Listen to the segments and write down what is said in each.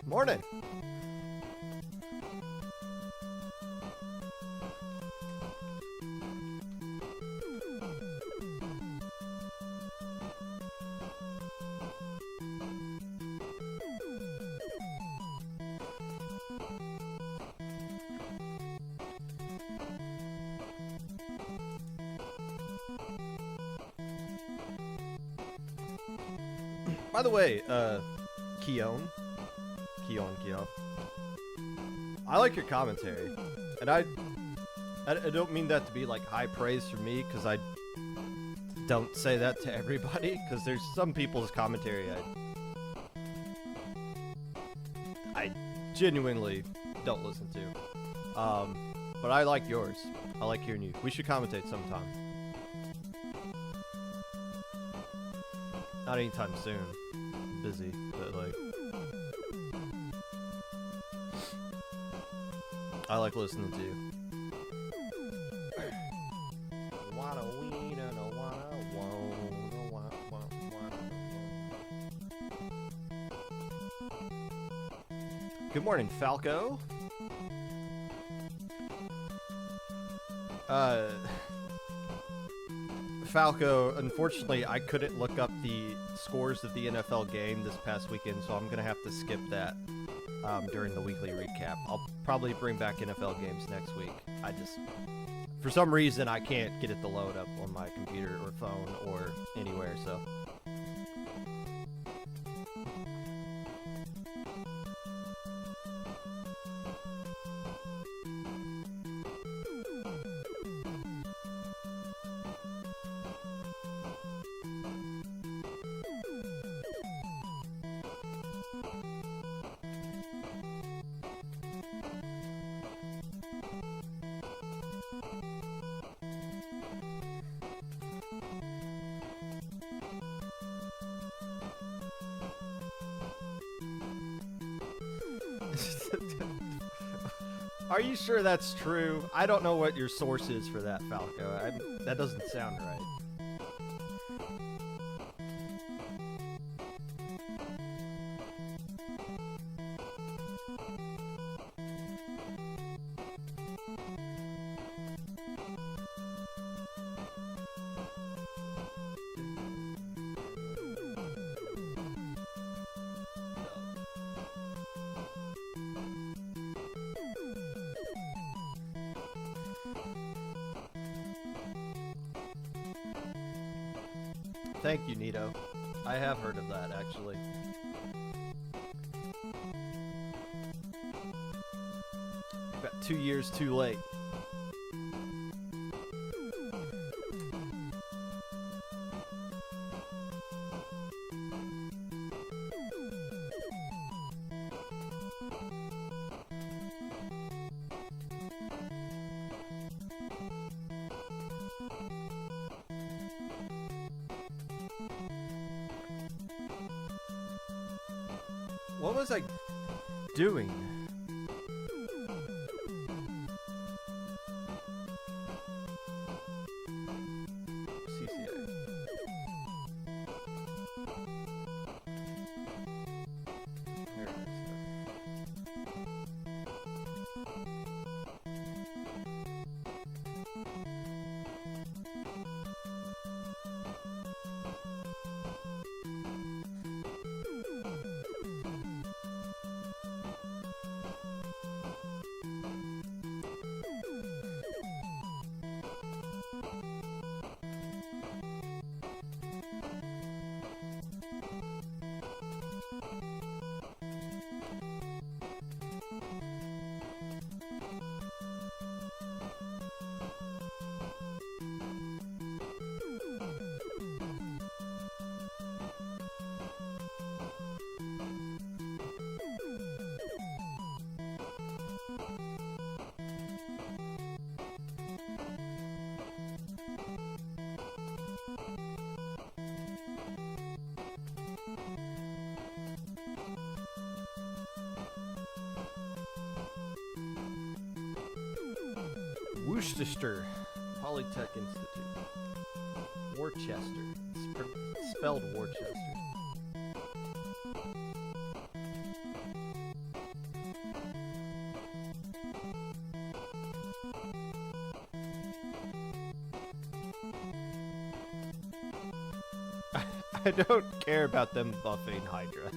Morning. By the way, Keon. I like your commentary, and I don't mean that to be like high praise for me, because I don't say that to everybody, because there's some people's commentary I genuinely don't listen to. But I like yours. I like hearing you. We should commentate sometime. Not anytime soon. I'm busy, but like, I like listening to you. Good morning, Falco. Falco, unfortunately, I couldn't look up the scores of the NFL game this past weekend, so I'm going to have to skip that during the weekly recap. I'll probably bring back NFL games next week. For some reason, I can't get it to load up on my computer or phone or anywhere, so. Are you sure that's true? I don't know what your source is for that, Falco. That doesn't sound right. Thank you, Nito. I have heard of that, actually. About 2 years too late. What was I doing? CCA. There it is. Worcester Polytech Institute. Worcester. It's spelled Worcester. I don't care about them buffing Hydra.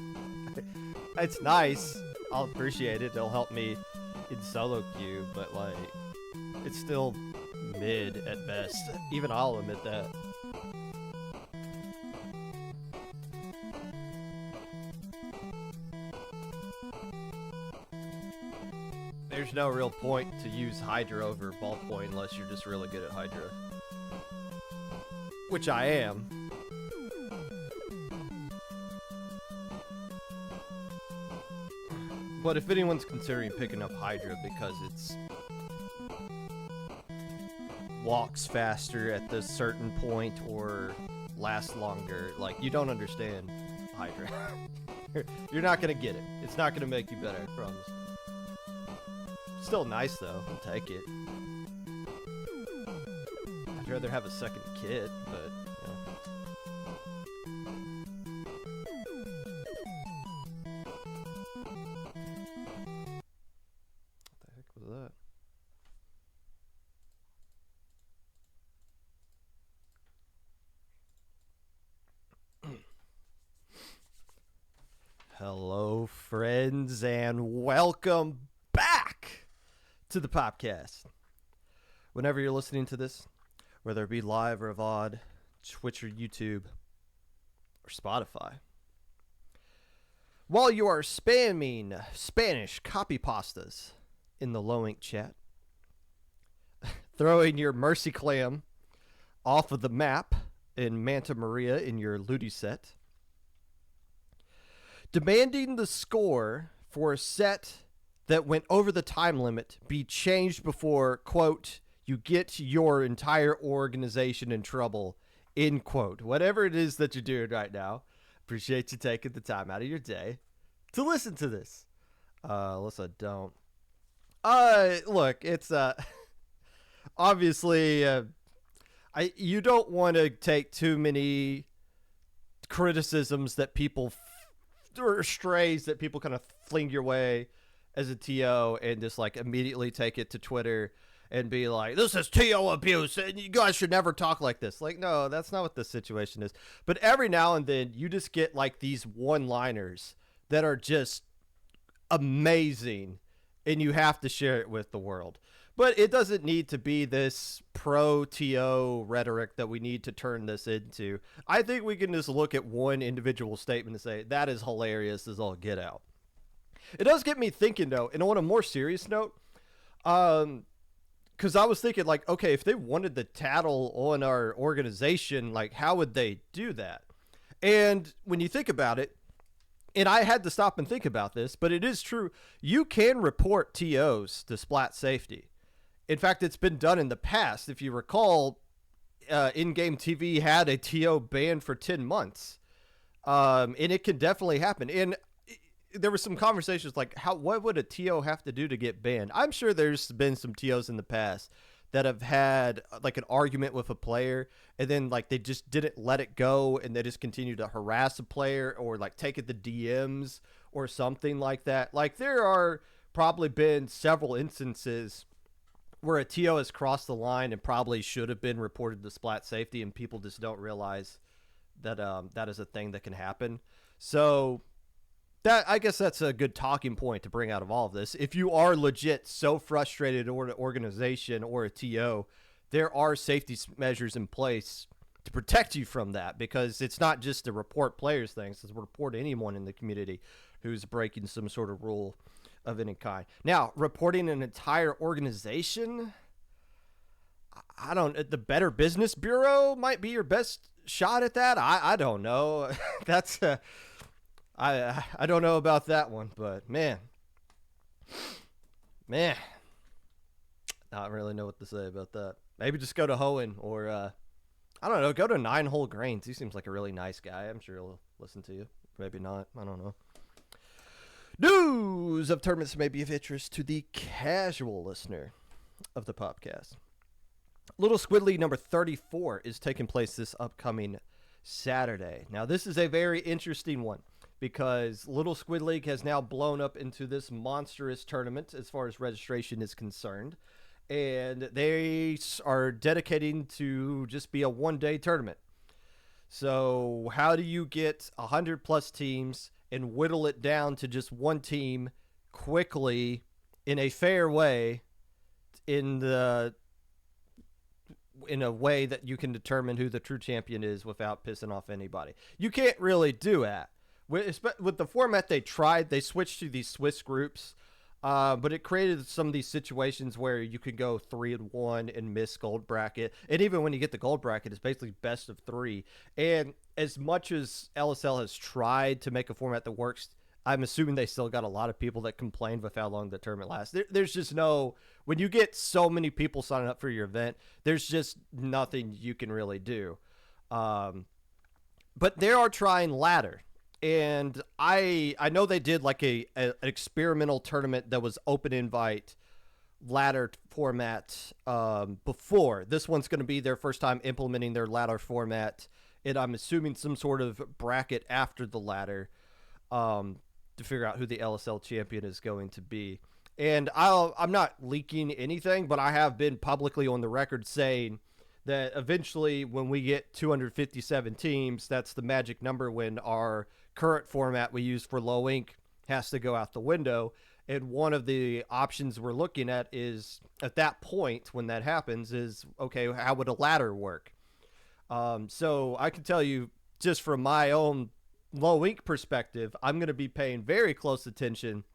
It's nice. I'll appreciate it. It'll help me in solo queue, but like, it's still mid at best. Even I'll admit that. There's no real point to use Hydra over ballpoint unless you're just really good at Hydra. Which I am. But if anyone's considering picking up Hydra because it's walks faster at this certain point or lasts longer, like, you don't understand Hydra. You're not gonna get it. It's not gonna make you better, I promise. Still nice though. I'll take it. I'd rather have a second kit, but you know. What the heck was that? Hello, friends, and welcome back to the Popcast. Whenever you're listening to this, whether it be live or VOD, Twitch or YouTube, or Spotify, while you are spamming Spanish copy pastas in the low ink chat, throwing your Mercy Clam off of the map in Manta Maria in your Ludi set, demanding the score for a set that went over the time limit be changed before, quote, you get your entire organization in trouble, end quote. Whatever it is that you're doing right now, appreciate you taking the time out of your day to listen to this. Unless I don't. Look, it's, obviously, you don't want to take too many criticisms that people or strays that people kind of fling your way as a TO and just like immediately take it to Twitter and be like, this is TO abuse and you guys should never talk like this. Like, no, that's not what the situation is. But every now and then you just get like these one-liners that are just amazing and you have to share it with the world. But it doesn't need to be this pro-TO rhetoric that we need to turn this into. I think we can just look at one individual statement and say, that is hilarious as all get out. It does get me thinking, though, and on a more serious note, because I was thinking, like, okay, if they wanted to tattle on our organization, like, how would they do that? And when you think about it, and I had to stop and think about this, but it is true, you can report TOs to Splat Safety. In fact, it's been done in the past. If you recall, in-game TV had a TO banned for 10 months. And it can definitely happen. And there were some conversations like, what would a TO have to do to get banned? I'm sure there's been some TOs in the past that have had like an argument with a player and then like they just didn't let it go and they just continue to harass a player or like take it to DMs or something like that. Like there are probably been several instances where a TO has crossed the line and probably should have been reported to Splat Safety and people just don't realize that that is a thing that can happen. So that, I guess that's a good talking point to bring out of all of this. If you are legit so frustrated or an organization or a TO, there are safety measures in place to protect you from that, because it's not just to report players things, it's to report anyone in the community who's breaking some sort of rule of any kind. Now, reporting an entire organization, I don't, the Better Business Bureau might be your best shot at that. I don't know. That's I don't know about that one, but man, I don't really know what to say about that. Maybe just go to Hoenn or I don't know, go to 9 Hole Grains. He seems like a really nice guy. I'm sure he'll listen to you. Maybe not. I don't know. News of tournaments may be of interest to the casual listener of the podcast. Little Squid number 34 is taking place this upcoming Saturday. Now, this is a very interesting one because Little Squid League has now blown up into this monstrous tournament as far as registration is concerned. And they are dedicating to just be a one-day tournament. So how do you get 100 plus teams and whittle it down to just one team quickly in a fair way in the in a way that you can determine who the true champion is without pissing off anybody? You can't really do that. With the format they tried, they switched to these Swiss groups, but it created some of these situations where you could go 3-1 and miss gold bracket. And even when you get the gold bracket, it's basically best of three. And as much as LSL has tried to make a format that works, I'm assuming they still got a lot of people that complained with how long the tournament lasts. There's just no, when you get so many people signing up for your event, there's just nothing you can really do. But they are trying ladder. And I know they did like an experimental tournament that was open invite ladder format before. This one's going to be their first time implementing their ladder format, and I'm assuming some sort of bracket after the ladder to figure out who the LSL champion is going to be. And I'm not leaking anything, but I have been publicly on the record saying that eventually when we get 257 teams, that's the magic number when our current format we use for low ink has to go out the window. And one of the options we're looking at is, at that point when that happens, is, okay, how would a ladder work? So I can tell you, just from my own low ink perspective, I'm going to be paying very close attention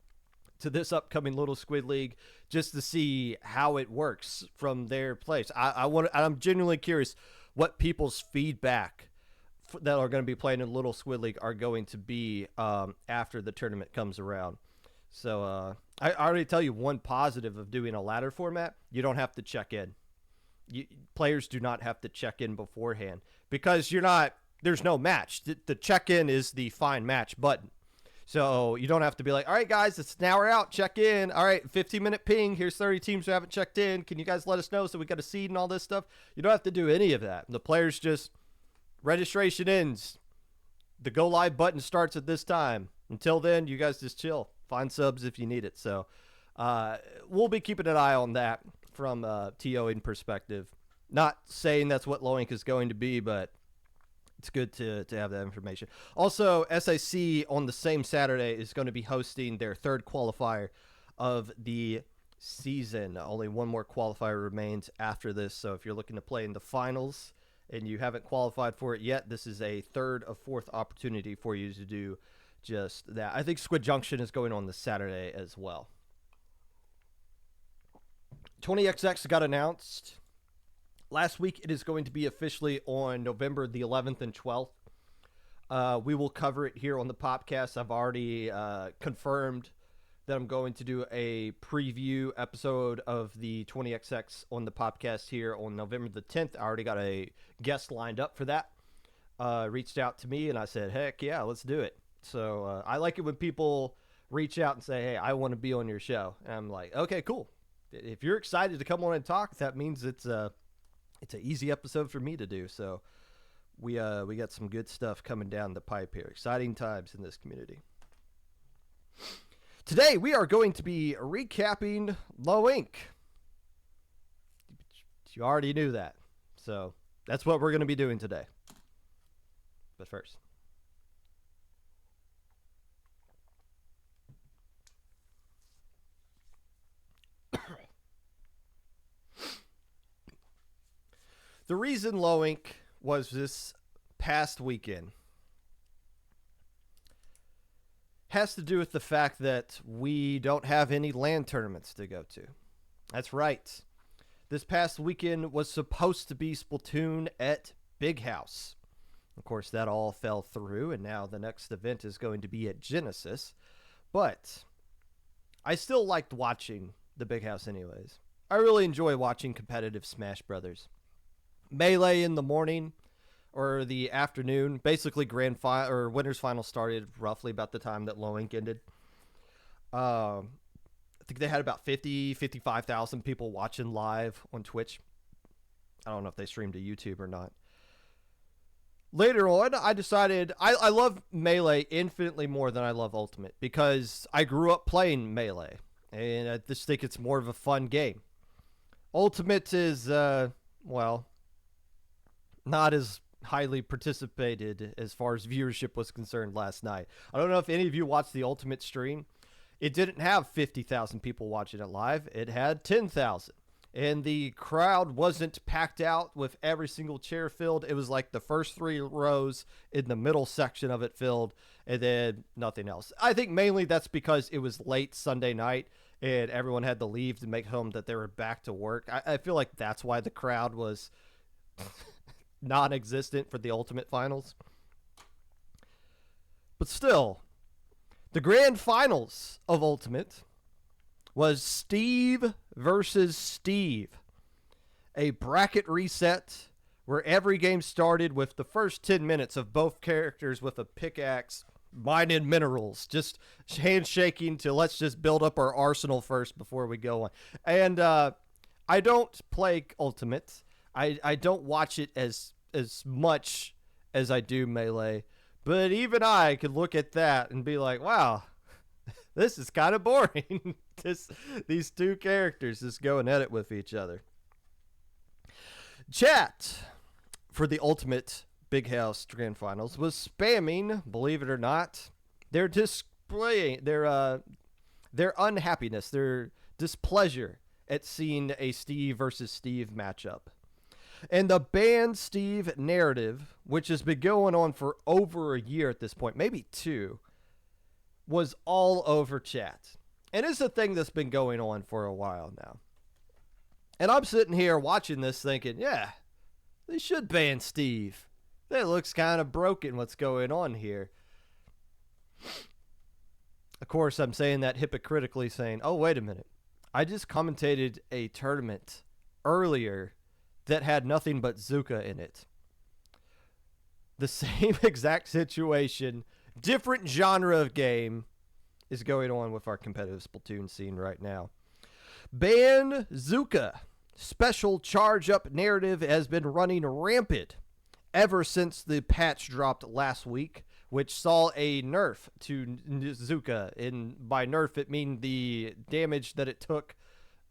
to this upcoming Little Squid League just to see how it works from their place. I'm genuinely curious what people's feedback that are going to be playing in Little Squid League are going to be after the tournament comes around. So I already tell you one positive of doing a ladder format: you don't have to check in. Players do not have to check in beforehand because there's no match. The check-in is the find match button. So you don't have to be like, all right, guys, it's an hour out, check in. All right, 15-minute ping. Here's 30 teams who haven't checked in. Can you guys let us know so we got a seed and all this stuff? You don't have to do any of that. The players just, registration ends. The go live button starts at this time. Until then, you guys just chill. Find subs if you need it. So we'll be keeping an eye on that from TOing perspective. Not saying that's what low ink is going to be, but it's good to have that information. Also, SIC on the same Saturday is going to be hosting their third qualifier of the season. Only one more qualifier remains after this. So if you're looking to play in the finals and you haven't qualified for it yet, this is a third or fourth opportunity for you to do just that. I think Squid Junction is going on this Saturday as well. 20XX got announced last week. It is going to be officially on November the 11th and 12th. We will cover it here on the Popcast. I've already confirmed that I'm going to do a preview episode of the 20XX on the Popcast here on November the 10th. I already got a guest lined up for that. Reached out to me and I said, heck yeah, let's do it. So I like it when people reach out and say, hey, I want to be on your show. And I'm like, okay, cool. If you're excited to come on and talk, that means it's an easy episode for me to do. So we got some good stuff coming down the pipe here. Exciting times in this community. Today we are going to be recapping Low Ink. You already knew that. So that's what we're going to be doing today. But first, the reason Low Ink was this past weekend has to do with the fact that we don't have any LAN tournaments to go to. That's right. This past weekend was supposed to be Splatoon at Big House. Of course, that all fell through, and now the next event is going to be at Genesis. But I still liked watching the Big House anyways. I really enjoy watching competitive Smash Brothers. Melee in the morning or the afternoon, basically grand final or winners final started roughly about the time that Low Ink ended. I think they had about 55,000 people watching live on Twitch. I don't know if they streamed to YouTube or not. Later on, I decided I love Melee infinitely more than I love Ultimate because I grew up playing Melee, and I just think it's more of a fun game. Ultimate is, well, not as highly participated as far as viewership was concerned last night. I don't know if any of you watched the Ultimate stream. It didn't have 50,000 people watching it live. It had 10,000. And the crowd wasn't packed out with every single chair filled. It was like the first 3 rows in the middle section of it filled, and then nothing else. I think mainly that's because it was late Sunday night and everyone had to leave to make home that they were back to work. I feel like that's why the crowd was non-existent for the Ultimate Finals. But still, the grand finals of Ultimate was Steve versus Steve, a bracket reset where every game started with the first 10 minutes of both characters with a pickaxe mining minerals, just handshaking to let's just build up our arsenal first before we go on. And I don't play Ultimate. I don't watch it as much as I do Melee, but even I could look at that and be like, wow, this is kind of boring. These 2 characters just going at it with each other. Chat for the Ultimate Big House Grand Finals was spamming, believe it or not, their displaying their unhappiness, their displeasure at seeing a Steve versus Steve matchup. And the ban Steve narrative, which has been going on for over a year at this point, maybe 2, was all over chat. And it's a thing that's been going on for a while now. And I'm sitting here watching this thinking, yeah, they should ban Steve. That looks kind of broken, what's going on here. Of course, I'm saying that hypocritically, saying, oh, wait a minute. I just commentated a tournament earlier that had nothing but Zuka in it. The same exact situation, different genre of game, is going on with our competitive Splatoon scene right now. Ban Zuka. Special charge up narrative has been running rampant ever since the patch dropped last week, which saw a nerf to Zuka. And by nerf, it means the damage that it took,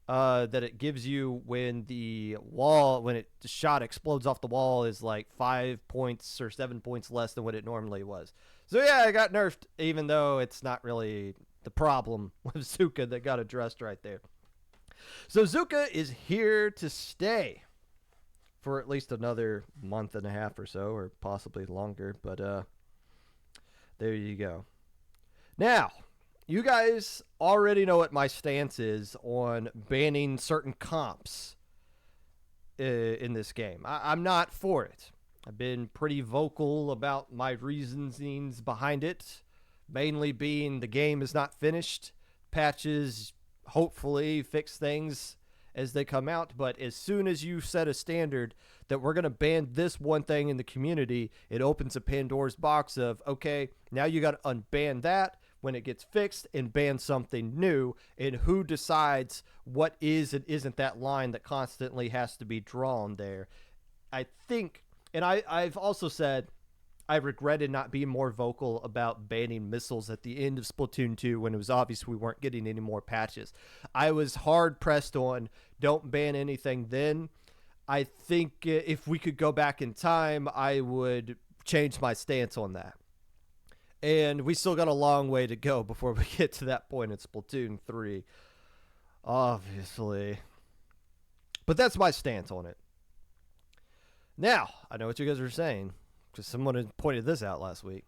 that it gives you when the shot explodes off the wall is like 5 points or 7 points less than what it normally was. So yeah, it got nerfed, even though it's not really the problem with Zuka that got addressed right there. So Zuka is here to stay for at least another month and a half or so, or possibly longer, but there you go. Now, you guys already know what my stance is on banning certain comps in this game. I'm not for it. I've been pretty vocal about my reasonings behind it, mainly being the game is not finished. Patches hopefully fix things as they come out, but as soon as you set a standard that we're going to ban this one thing in the community, it opens a Pandora's box of, okay, now you got to unban that when it gets fixed and ban something new, and who decides what is and isn't that line that constantly has to be drawn there. I think, and I've also said I regretted not being more vocal about banning missiles at the end of Splatoon 2 when it was obvious we weren't getting any more patches. I was hard pressed on don't ban anything then. I think if we could go back in time, I would change my stance on that. And we still got a long way to go before we get to that point in Splatoon 3, obviously. But that's my stance on it. Now, I know what you guys are saying, because someone had pointed this out last week.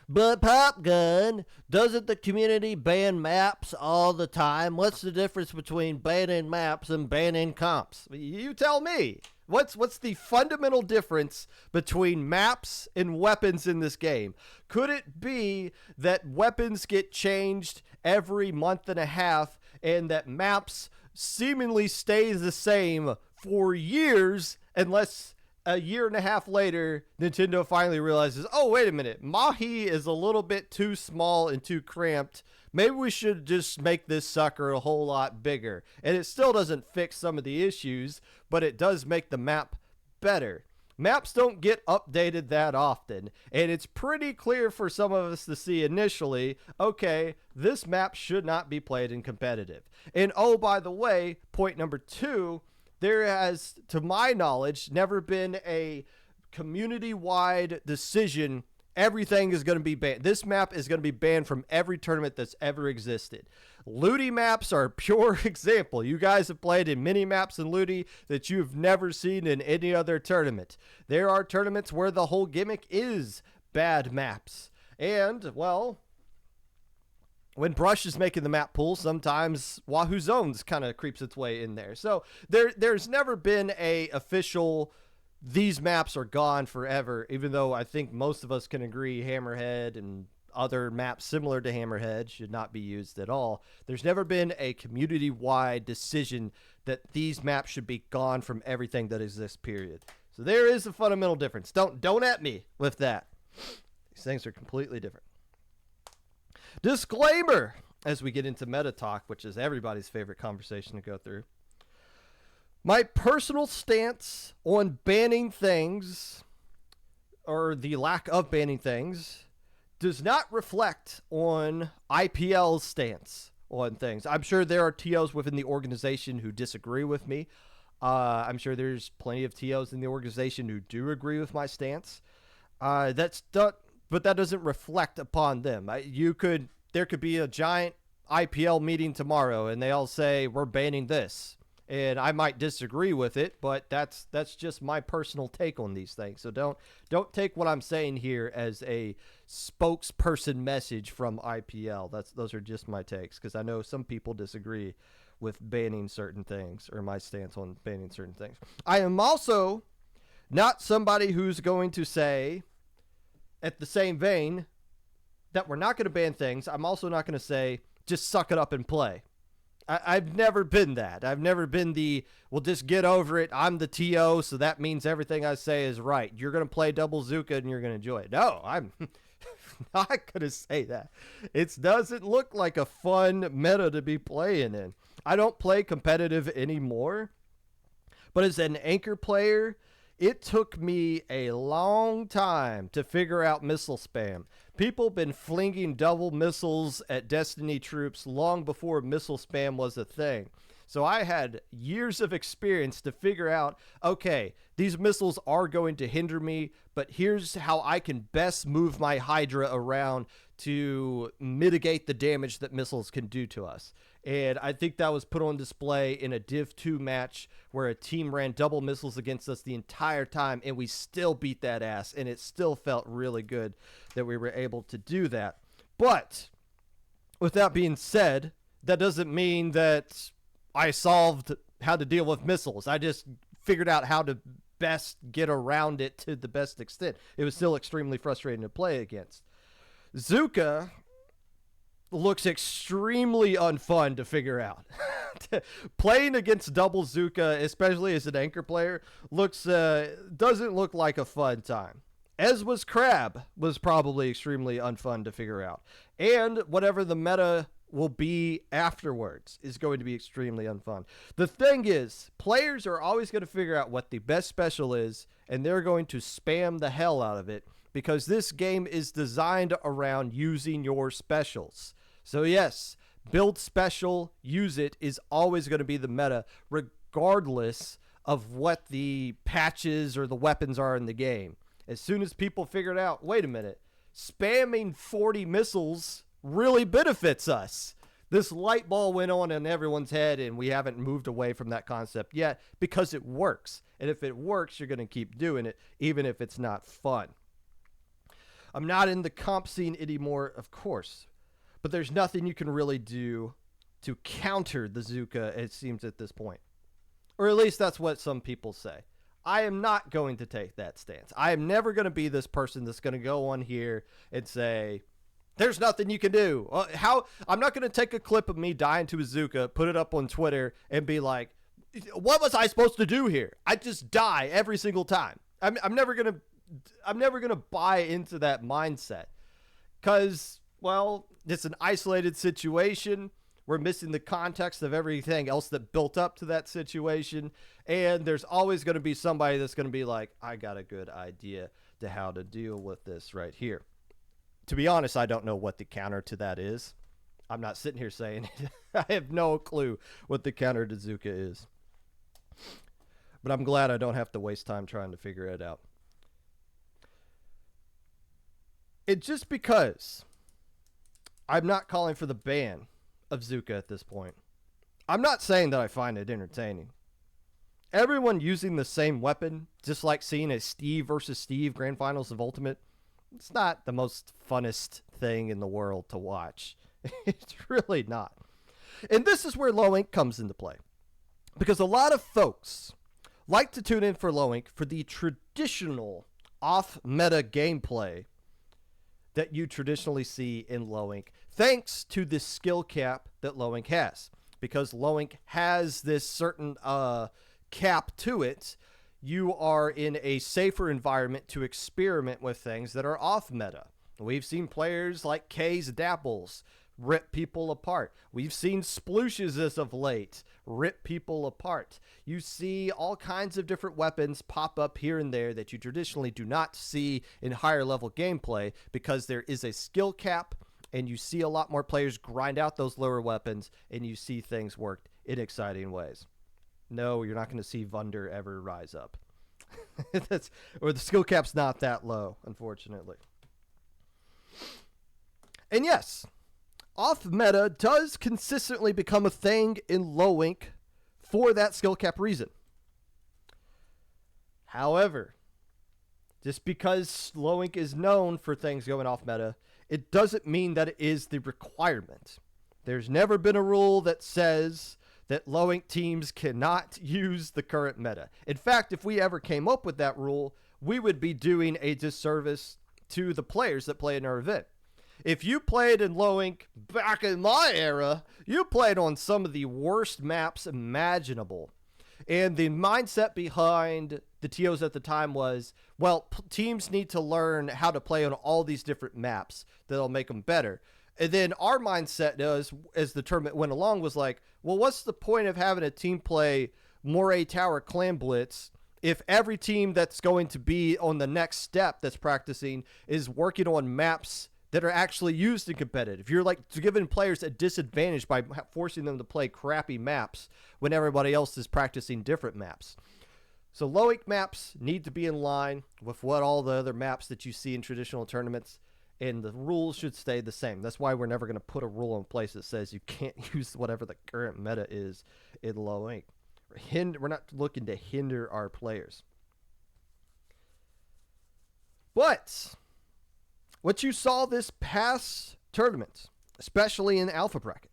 But Popgun, doesn't the community ban maps all the time? What's the difference between banning maps and banning comps? You tell me. What's the fundamental difference between maps and weapons in this game? Could it be that weapons get changed every month and a half and that maps seemingly stay the same for years unless a year and a half later, Nintendo finally realizes, oh, wait a minute, Mahi is a little bit too small and too cramped. Maybe we should just make this sucker a whole lot bigger. And it still doesn't fix some of the issues, but it does make the map better. Maps don't get updated that often, and it's pretty clear for some of us to see initially, okay, this map should not be played in competitive. And oh, by the way, point number 2, there has, to my knowledge, never been a community-wide decision, everything is going to be banned. This map is going to be banned from every tournament that's ever existed. Looty maps are a pure example. You guys have played in mini maps in Looty that you've never seen in any other tournament. There are tournaments where the whole gimmick is bad maps. And, well, when Brush is making the map pool, sometimes Wahoo Zones kind of creeps its way in there. So there's never been a official, these maps are gone forever, even though I think most of us can agree Hammerhead and other maps similar to Hammerhead should not be used at all. There's never been a community-wide decision that these maps should be gone from everything that exists, period. So there is a fundamental difference. Don't at me with that. These things are completely different. Disclaimer, as we get into meta talk, which is everybody's favorite conversation to go through. My personal stance on banning things, or the lack of banning things, does not reflect on IPL's stance on things. I'm sure there are TOs within the organization who disagree with me. I'm sure there's plenty of TOs in the organization who do agree with my stance. But that doesn't reflect upon them. There could be a giant IPL meeting tomorrow, and they all say we're banning this, and I might disagree with it, but that's just my personal take on these things. So don't take what I'm saying here as a spokesperson message from IPL. Those are just my takes, because I know some people disagree with banning certain things, or my stance on banning certain things. I am also not somebody who's going to say, at the same vein, that we're not going to ban things. I'm also not going to say, just suck it up and play. I've never been that. I've never been well, just get over it. I'm the TO, so that means everything I say is right. You're going to play double Zuka and you're going to enjoy it. No, I'm not going to say that. It doesn't look like a fun meta to be playing in. I don't play competitive anymore, but as an anchor player, it took me a long time to figure out missile spam. People been flinging double missiles at Destiny troops long before missile spam was a thing. So I had years of experience to figure out, okay, these missiles are going to hinder me, but here's how I can best move my Hydra around to mitigate the damage that missiles can do to us. And I think that was put on display in a Div 2 match where a team ran double missiles against us the entire time, and we still beat that ass, and it still felt really good that we were able to do that. But with that being said, that doesn't mean that I solved how to deal with missiles. I just figured out how to best get around it to the best extent. It was still extremely frustrating to play against. Zuka looks extremely unfun to figure out. Playing against double Zuka, especially as an anchor player, doesn't look like a fun time. As was Crab, was probably extremely unfun to figure out. And whatever the meta will be afterwards is going to be extremely unfun. The thing is, players are always going to figure out what the best special is, and they're going to spam the hell out of it, because this game is designed around using your specials. So yes, build special, use it, is always going to be the meta, regardless of what the patches or the weapons are in the game. As soon as people figured out, wait a minute, spamming 40 missiles really benefits us. This light bulb went on in everyone's head, and we haven't moved away from that concept yet, because it works. And if it works, you're going to keep doing it, even if it's not fun. I'm not in the comp scene anymore, of course, but there's nothing you can really do to counter the Zuka, it seems, at this point. Or at least that's what some people say. I am not going to take that stance. I am never going to be this person that's going to go on here and say, there's nothing you can do. I'm not going to take a clip of me dying to a Zuka, put it up on Twitter, and be like, what was I supposed to do here? I just die every single time. I'm never going to buy into that mindset, because, well, it's an isolated situation. We're missing the context of everything else that built up to that situation. And there's always going to be somebody that's going to be like, I got a good idea to how to deal with this right here. To be honest, I don't know what the counter to that is. I'm not sitting here saying it. I have no clue what the counter to Zuka is. But I'm glad I don't have to waste time trying to figure it out. It just because I'm not calling for the ban of Zuka at this point. I'm not saying that I find it entertaining. Everyone using the same weapon, just like seeing a Steve versus Steve Grand Finals of Ultimate, it's not the most funnest thing in the world to watch. It's really not. And this is where low ink comes into play. Because a lot of folks like to tune in for low ink for the traditional off-meta gameplay that you traditionally see in low ink, thanks to the skill cap that low ink has. Because low ink has this certain cap to it, you are in a safer environment to experiment with things that are off meta. We've seen players like K's Dapples rip people apart. We've seen splooshes as of late rip people apart. You see all kinds of different weapons pop up here and there that you traditionally do not see in higher level gameplay because there is a skill cap, and you see a lot more players grind out those lower weapons, and you see things worked in exciting ways. No, you're not going to see Vunder ever rise up. Or the skill cap's not that low, unfortunately. And yes, off-meta does consistently become a thing in low ink for that skill cap reason. However, just because low ink is known for things going off-meta, it doesn't mean that it is the requirement. There's never been a rule that says that low ink teams cannot use the current meta. In fact, if we ever came up with that rule, we would be doing a disservice to the players that play in our event. If you played in low ink back in my era, you played on some of the worst maps imaginable. And the mindset behind the TOs at the time was, well, teams need to learn how to play on all these different maps that'll make them better. And then our mindset was, as the tournament went along, was like, well, what's the point of having a team play Moray Tower Clan Blitz if every team that's going to be on the next step that's practicing is working on maps that are actually used in competitive? You're like giving players a disadvantage by forcing them to play crappy maps when everybody else is practicing different maps. So low ink maps need to be in line with what all the other maps that you see in traditional tournaments, and the rules should stay the same. That's why we're never going to put a rule in place that says you can't use whatever the current meta is in low ink. We're not looking to hinder our players. But what you saw this past tournament, especially in Alpha Bracket,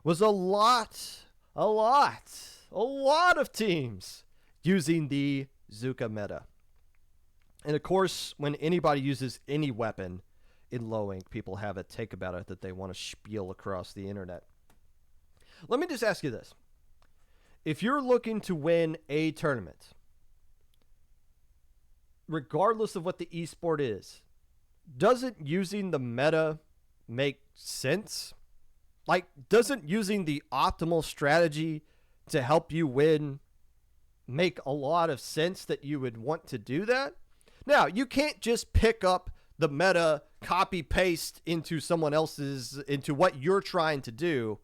was a lot of teams using the Zuka meta. And of course, when anybody uses any weapon in low ink, people have a take about it that they want to spiel across the internet. Let me just ask you this. If you're looking to win a tournament, regardless of what the esport is, doesn't using the meta make sense? Like, doesn't using the optimal strategy to help you win make a lot of sense that you would want to do that? Now, you can't just pick up the meta, copy paste into someone else's, into what you're trying to do,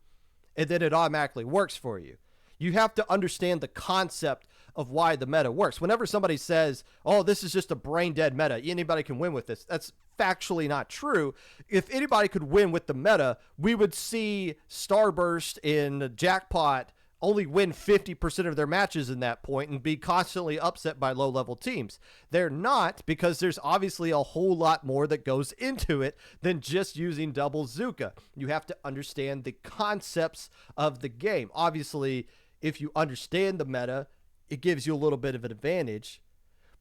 and then it automatically works for you. You have to understand the concept of why the meta works. Whenever somebody says, oh, this is just a brain dead meta, anybody can win with this, that's factually not true. If anybody could win with the meta, we would see Starburst in Jackpot only win 50% of their matches in that point and be constantly upset by low-level teams. They're not, because there's obviously a whole lot more that goes into it than just using double Zuka. You have to understand the concepts of the game. Obviously, if you understand the meta, it gives you a little bit of an advantage,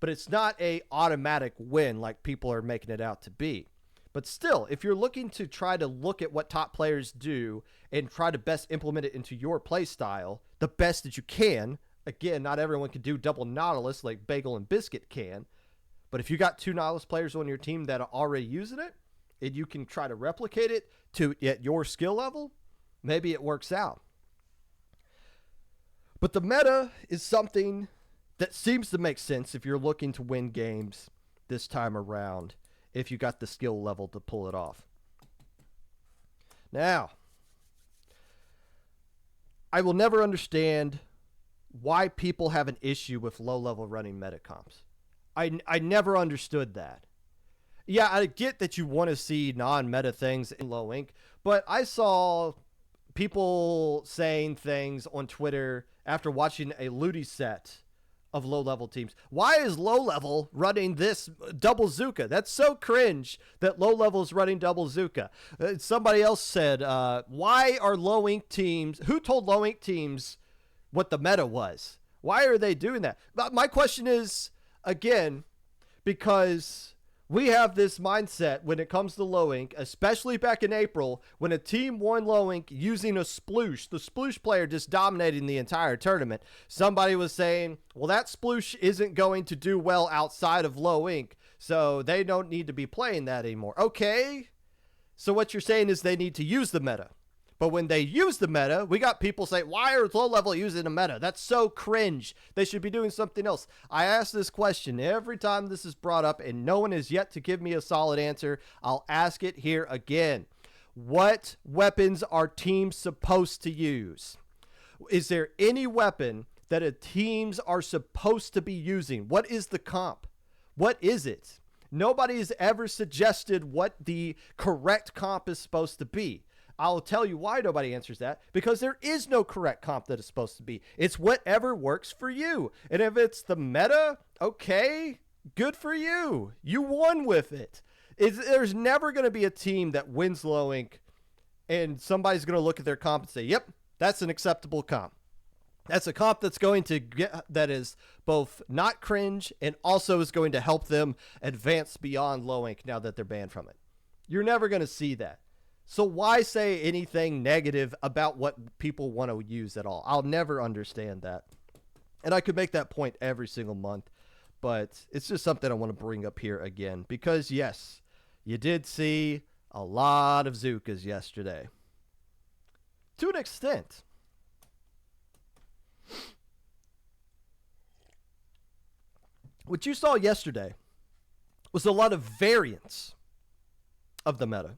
but it's not a automatic win like people are making it out to be. But still, if you're looking to try to look at what top players do and try to best implement it into your play style, the best that you can, again, not everyone can do double Nautilus like Bagel and Biscuit can, but if you got two Nautilus players on your team that are already using it, and you can try to replicate it to at your skill level, maybe it works out. But the meta is something that seems to make sense if you're looking to win games this time around, if you got the skill level to pull it off. Now, I will never understand why people have an issue with low-level running meta comps. I never understood that. Yeah, I get that you want to see non-meta things in low ink, but I saw people saying things on Twitter after watching a Ludi set of low-level teams. Why is low-level running this double Zuka? That's so cringe that low-level is running double Zuka. Somebody else said, why are low-ink teams... Who told low-ink teams what the meta was? Why are they doing that? But my question is, again, because... we have this mindset when it comes to low ink, especially back in April, when a team won low ink using a sploosh, the sploosh player just dominating the entire tournament. Somebody was saying, well, that sploosh isn't going to do well outside of low ink, so they don't need to be playing that anymore. Okay, so what you're saying is they need to use the meta. But when they use the meta, we got people say, why are low level using a meta? That's so cringe. They should be doing something else. I ask this question every time this is brought up, and no one has yet to give me a solid answer. I'll ask it here again. What weapons are teams supposed to use? Is there any weapon that teams are supposed to be using? What is the comp? What is it? Nobody has ever suggested what the correct comp is supposed to be. I'll tell you why nobody answers that. Because there is no correct comp that it's supposed to be. It's whatever works for you. And if it's the meta, okay, good for you. You won with it. There's never going to be a team that wins low ink and somebody's going to look at their comp and say, yep, that's an acceptable comp. That's a comp that's going to get, that is both not cringe and also is going to help them advance beyond low ink now that they're banned from it. You're never going to see that. So why say anything negative about what people want to use at all? I'll never understand that. And I could make that point every single month, but it's just something I want to bring up here again. Because, yes, you did see a lot of Zukas yesterday. To an extent. What you saw yesterday was a lot of variants of the meta.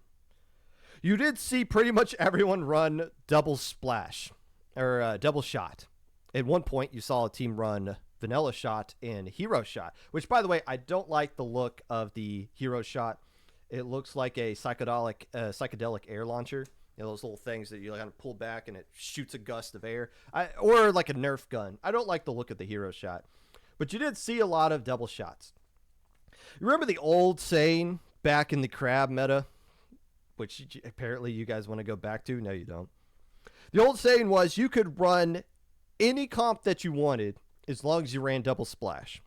You did see pretty much everyone run double splash or double shot. At one point, you saw a team run vanilla shot and hero shot, which, by the way, I don't like the look of the hero shot. It looks like a psychedelic air launcher. You know, those little things that you kind of pull back and it shoots a gust of air, or like a Nerf gun. I don't like the look of the hero shot, but you did see a lot of double shots. You remember the old saying back in the crab meta, which apparently you guys want to go back to? No, you don't. The old saying was you could run any comp that you wanted as long as you ran double splash.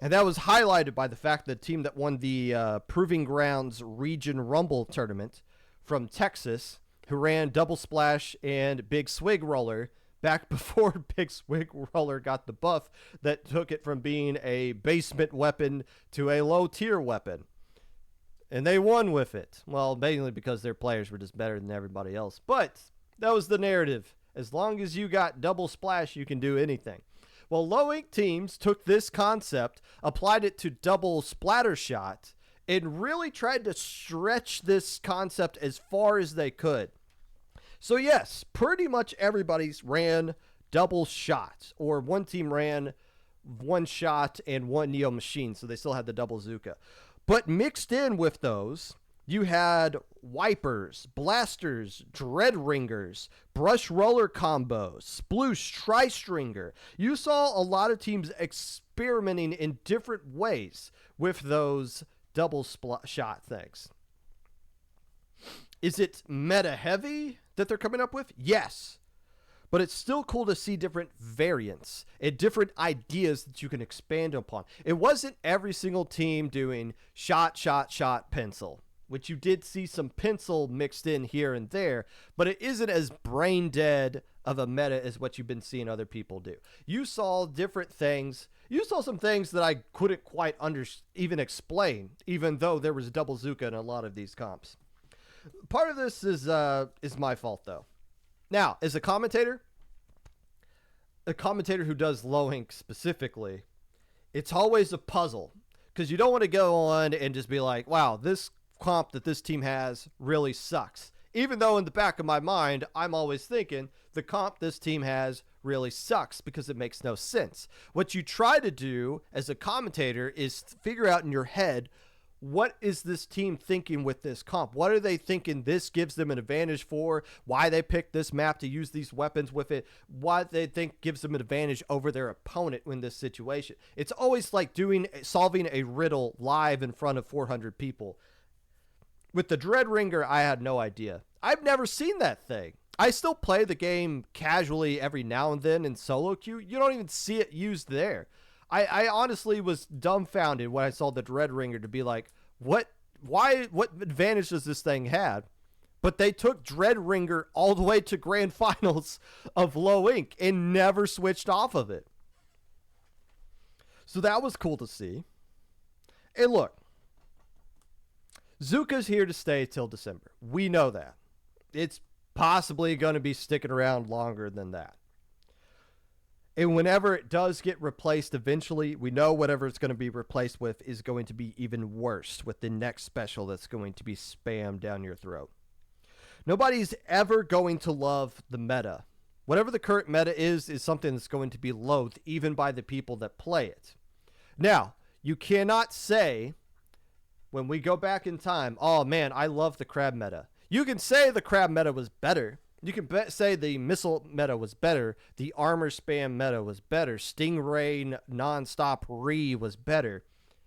And that was highlighted by the fact that the team that won the Proving Grounds Region Rumble tournament from Texas, who ran double splash and big swig roller back before big swig roller got the buff that took it from being a basement weapon to a low tier weapon. And they won with it. Well, mainly because their players were just better than everybody else. But that was the narrative. As long as you got double splash, you can do anything. Well, low ink teams took this concept, applied it to double splatter shot, and really tried to stretch this concept as far as they could. So yes, pretty much everybody's ran double shots, or one team ran one shot and one Neo machine, so they still had the double Zuka. But mixed in with those, you had wipers, blasters, dread ringers, brush roller combos, sploosh, tri-stringer. You saw a lot of teams experimenting in different ways with those double shot things. Is it meta heavy that they're coming up with? Yes. But it's still cool to see different variants and different ideas that you can expand upon. It wasn't every single team doing shot, shot, shot, pencil, which you did see some pencil mixed in here and there, but it isn't as brain dead of a meta as what you've been seeing other people do. You saw different things. You saw some things that I couldn't quite even explain, even though there was double Zuka in a lot of these comps. Part of this is my fault, though. Now, as a commentator who does low ink specifically, it's always a puzzle because you don't want to go on and just be like, wow, this comp that this team has really sucks. Even though in the back of my mind, I'm always thinking the comp this team has really sucks because it makes no sense. What you try to do as a commentator is figure out in your head, what is this team thinking with this comp? What are they thinking this gives them an advantage for? Why they picked this map to use these weapons with it? What they think gives them an advantage over their opponent in this situation? It's always like solving a riddle live in front of 400 people. With the Dread Ringer, I had no idea. I've never seen that thing. I still play the game casually every now and then in solo queue. You don't even see it used there. I honestly was dumbfounded when I saw the Dread Ringer to be like, what advantage does this thing have? But they took Dread Ringer all the way to grand finals of Low Ink and never switched off of it. So that was cool to see. And look, Zuka's here to stay till December. We know that. It's possibly going to be sticking around longer than that. And whenever it does get replaced eventually, we know whatever it's going to be replaced with is going to be even worse with the next special that's going to be spammed down your throat. Nobody's ever going to love the meta. Whatever the current meta is something that's going to be loathed even by the people that play it. Now, you cannot say, when we go back in time, oh man, I love the crab meta. You can say the crab meta was better. You can say the missile meta was better. The armor spam meta was better. Stingray nonstop re was better.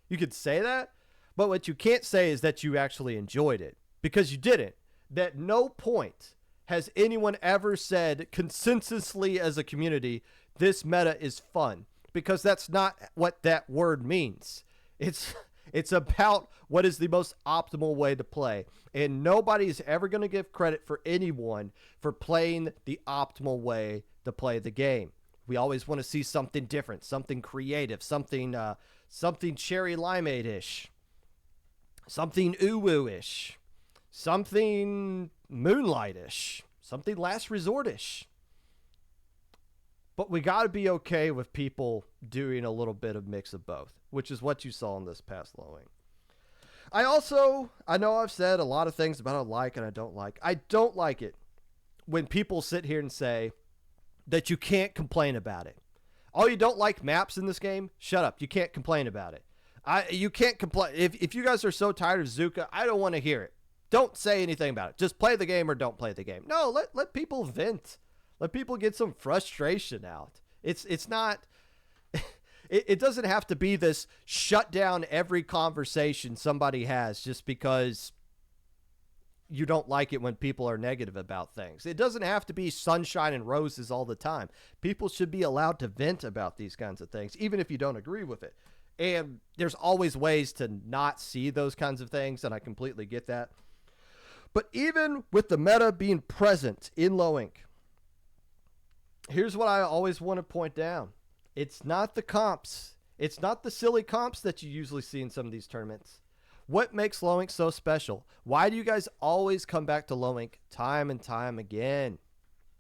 You could say that, but what you can't say is that you actually enjoyed it, because you didn't. At no point has anyone ever said consensusly as a community, this meta is fun, because that's not what that word means. It's about what is the most optimal way to play. And nobody's ever going to give credit for anyone for playing the optimal way to play the game. We always want to see something different, something creative, something cherry limeade-ish, something uwu-ish, something moonlight-ish, something last resort-ish. But we got to be okay with people doing a little bit of mix of both, which is what you saw in this past Low Ink. I know I've said a lot of things about I like and I don't like. I don't like it when people sit here and say that you can't complain about it. Oh, you don't like maps in this game? Shut up. You can't complain about it. You can't complain. If you guys are so tired of Zuka, I don't want to hear it. Don't say anything about it. Just play the game or don't play the game. No, let people vent. Let people get some frustration out. It's not... It doesn't have to be this shut down every conversation somebody has just because you don't like it when people are negative about things. It doesn't have to be sunshine and roses all the time. People should be allowed to vent about these kinds of things, even if you don't agree with it. And there's always ways to not see those kinds of things, and I completely get that. But even with the meta being present in Low Ink, here's what I always want to point down. It's not the comps. It's not the silly comps that you usually see in some of these tournaments. What makes Low Ink so special? Why do you guys always come back to Low Ink time and time again?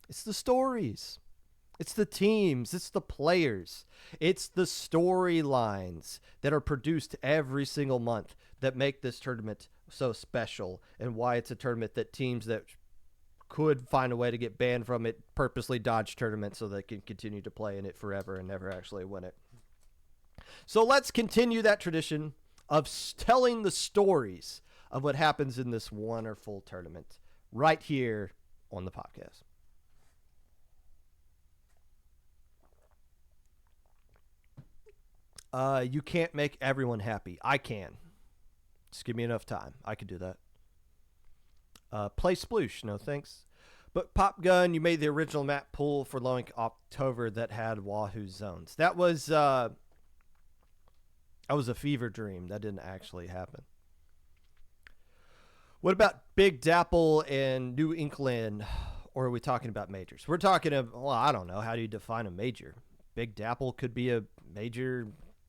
It's the stories. It's the teams. It's the players. It's the storylines that are produced every single month that make this tournament so special, and why it's a tournament that teams that could find a way to get banned from it purposely dodge tournaments so they can continue to play in it forever and never actually win it. So let's continue that tradition of telling the stories of what happens in this wonderful tournament right here on the podcast. You can't make everyone happy. I can. Just give me enough time. I could do that. Play Sploosh, no thanks. But Pop Gun, you made the original map pool for Low Ink October that had Wahoo zones. That was a fever dream. That didn't actually happen. What about Big Dapple and New Inkland? Or are we talking about majors? We're talking of, well, I don't know. How do you define a major? Big Dapple could be a major.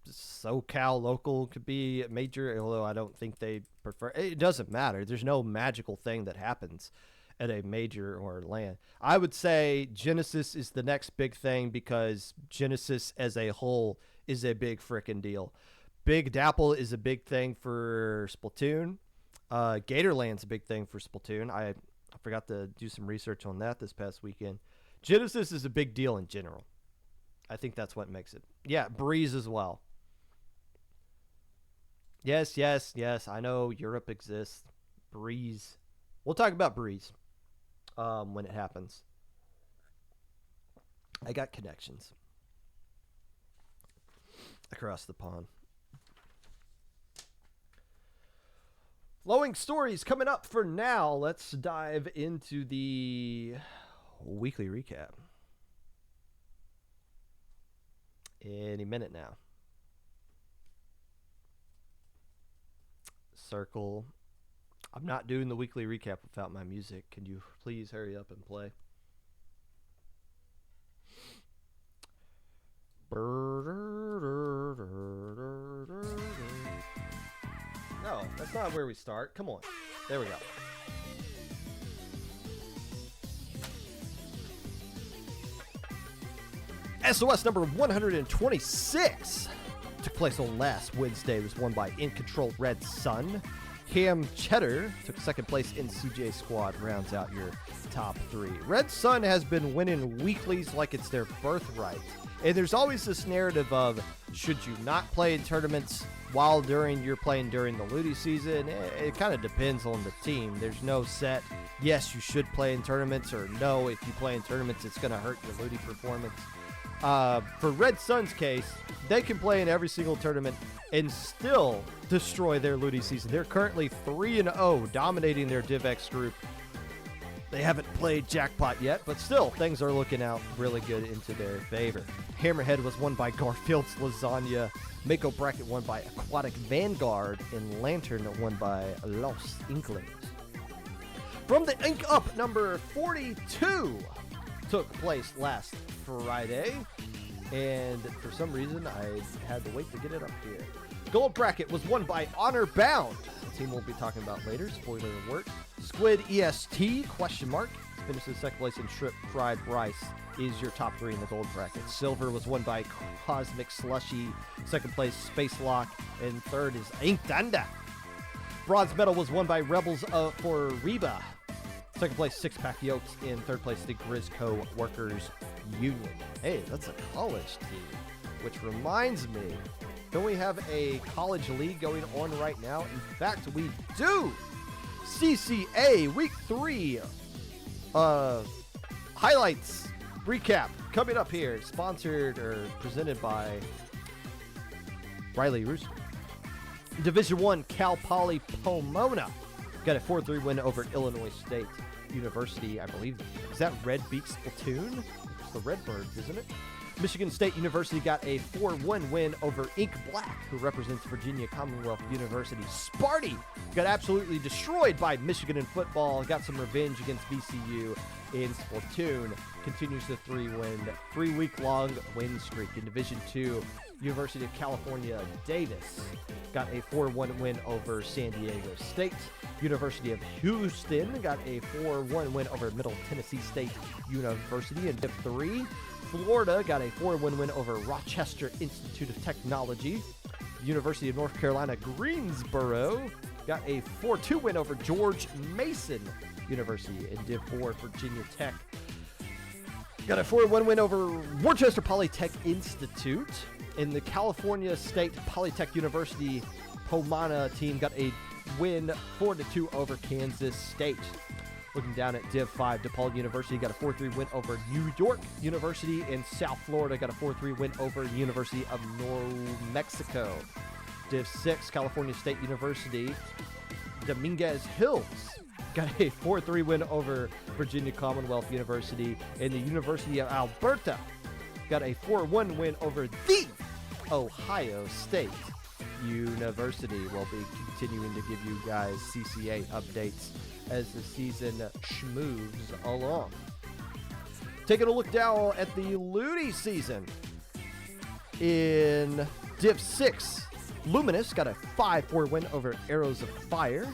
SoCal local could be a major, although I don't think they prefer. It doesn't matter. There's no magical thing that happens at a major or LAN. I would say Genesis is the next big thing because Genesis as a whole is a big frickin' deal. Big Dapple is a big thing for Splatoon. Gatorland's a big thing for Splatoon. I forgot to do some research on that this past weekend. Genesis is a big deal in general. I think that's what makes it. Yeah, Breeze as well. Yes, yes, yes. I know Europe exists. Breeze. We'll talk about Breeze when it happens. I got connections across the pond. Flowing stories coming up for now. Let's dive into the weekly recap. Any minute now. Circle. I'm not doing the weekly recap without my music. Can you please hurry up and play? No, that's not where we start. Come on. There we go. SOS number 126 took place on last Wednesday. It was won by In Control Red Sun. Cam Cheddar took second place in CJ Squad, rounds out your top three. Red Sun has been winning weeklies like it's their birthright. And there's always this narrative of, should you not play in tournaments while you're playing during the Ludi season? It kind of depends on the team. There's no set, yes, you should play in tournaments, or no, if you play in tournaments, it's going to hurt your Ludi performance. For Red Sun's case, they can play in every single tournament and still destroy their Ludi season. They're currently 3-0, dominating their DivX group. They haven't played Jackpot yet, but still, things are looking out really good into their favor. Hammerhead was won by Garfield's Lasagna. Mako Bracket won by Aquatic Vanguard. And Lantern won by Lost Inklings. From the Ink Up, number 42 took place last Friday. And for some reason, I had to wait to get it up here. Gold Bracket was won by Honor Bound. A team we'll be talking about later. Spoiler alert. Squid EST, question mark, finishes second place in Shrimp Fried Rice, is your top three in the gold bracket. Silver was won by Cosmic Slushy, second place Space Lock, and third is Ink Thunder. Bronze medal was won by Rebels for Reba, second place Six Pack Yokes, and third place the Grisco Workers Union. Hey, that's a college team, which reminds me, don't we have a college league going on right now? In fact, we do! CCA Week 3 highlights recap coming up here, sponsored or presented by Riley Rooster. Division 1 Cal Poly Pomona got a 4-3 win over Illinois State University, I believe. Is that Red Beak Splatoon? It's the Redbirds, isn't it? Michigan State University got a 4-1 win over Ink Black, who represents Virginia Commonwealth University. Sparty got absolutely destroyed by Michigan in football, got some revenge against VCU in Splatoon, continues the 3-week-long win streak. In Division 2, University of California, Davis got a 4-1 win over San Diego State. University of Houston got a 4-1 win over Middle Tennessee State University. In Div 3, Florida got a 4-1 win over Rochester Institute of Technology. University of North Carolina, Greensboro got a 4-2 win over George Mason University. In Div 4, Virginia Tech got a 4-1 win over Worcester Polytech Institute. In the California State Polytech University, Pomona team got a win 4-2 over Kansas State. Looking down at Div 5, DePaul University got a 4-3 win over New York University, and South Florida got a 4-3 win over the University of New Mexico. Div 6, California State University, Dominguez Hills got a 4-3 win over Virginia Commonwealth University, and the University of Alberta got a 4-1 win over the Ohio State University. We'll be continuing to give you guys CCA updates as the season schmoves along. Taking a look down at the Ludi season. In Div 6, Luminous got a 5-4 win over Arrows of Fire.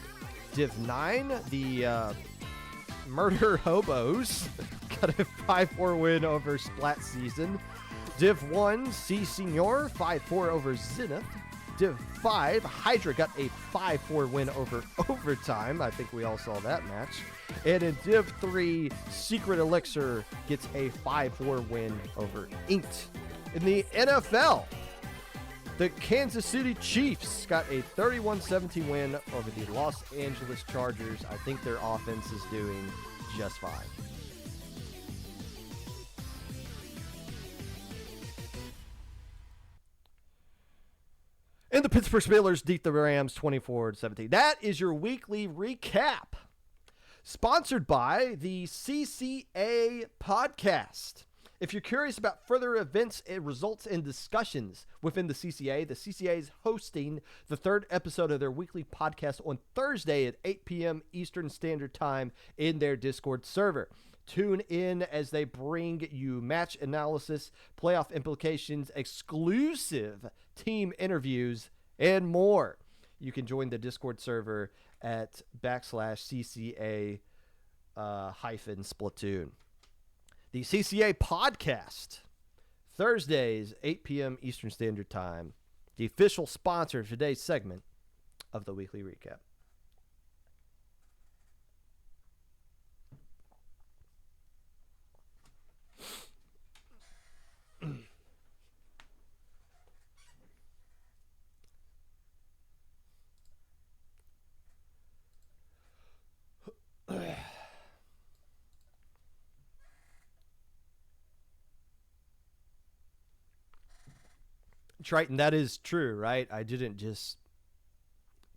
Div 9, the Murder Hobos got a 5-4 win over Splat Season. Div 1, C Senior, 5-4 over Zenith. Div 5, Hydra got a 5-4 win over Overtime. I think we all saw that match. And in Div 3, Secret Elixir gets a 5-4 win over Inked. In the NFL, The Kansas City Chiefs got a 31-17 win over the Los Angeles Chargers. I think their offense is doing just fine. And the Pittsburgh Steelers beat the Rams 24-17. That is your weekly recap. Sponsored by the CCA Podcast. If you're curious about further events and results and discussions within the CCA is hosting the third episode of their weekly podcast on Thursday at 8 p.m. Eastern Standard Time in their Discord server. Tune in as they bring you match analysis, playoff implications, exclusive team interviews, and more. You can join the Discord server at /CCA -Splatoon. The CCA Podcast, Thursdays, 8 p.m. Eastern Standard Time, the official sponsor of today's segment of the Weekly Recap. Triton, that is true, right? I didn't just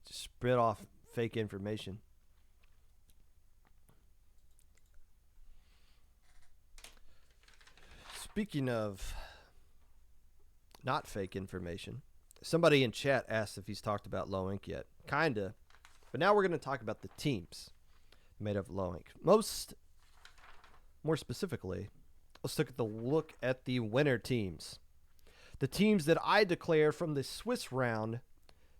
spread off fake information. Speaking of not fake information, somebody in chat asked if he's talked about Low Ink yet. Kinda. But now we're going to talk about the teams made of Low Ink. More specifically, let's take a look at the winner teams. The teams that I declare from the Swiss round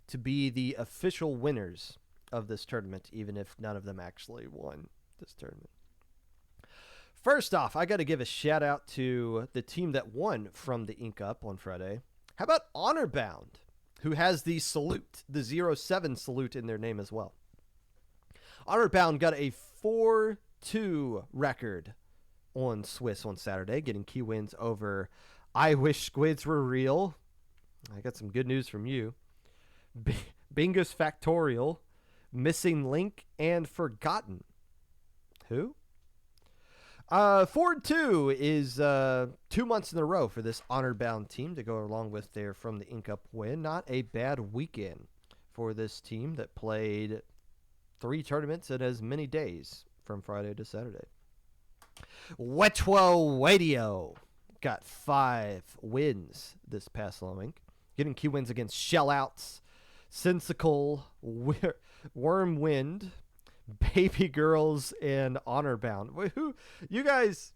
to be the official winners of this tournament, even if none of them actually won this tournament. First off, I got to give a shout out to the team that won from the Ink Up on Friday. How about Honor Bound, who has the salute, the 07 salute in their name as well. Honor Bound got a 4-2 record on Swiss on Saturday, getting key wins over I Wish Squids Were Real. I got some good news from you. Bingus Factorial, Missing Link, and Forgotten. Who? 4-2 is 2 months in a row for this honor-bound team to go along with their From the Ink Up win. Not a bad weekend for this team that played 3 tournaments in as many days from Friday to Saturday. Wetwell Radio got 5 wins this past Low Ink, getting key wins against Shellouts, Sensical, Wormwind, Baby Girls, and Honor Bound. Who you guys?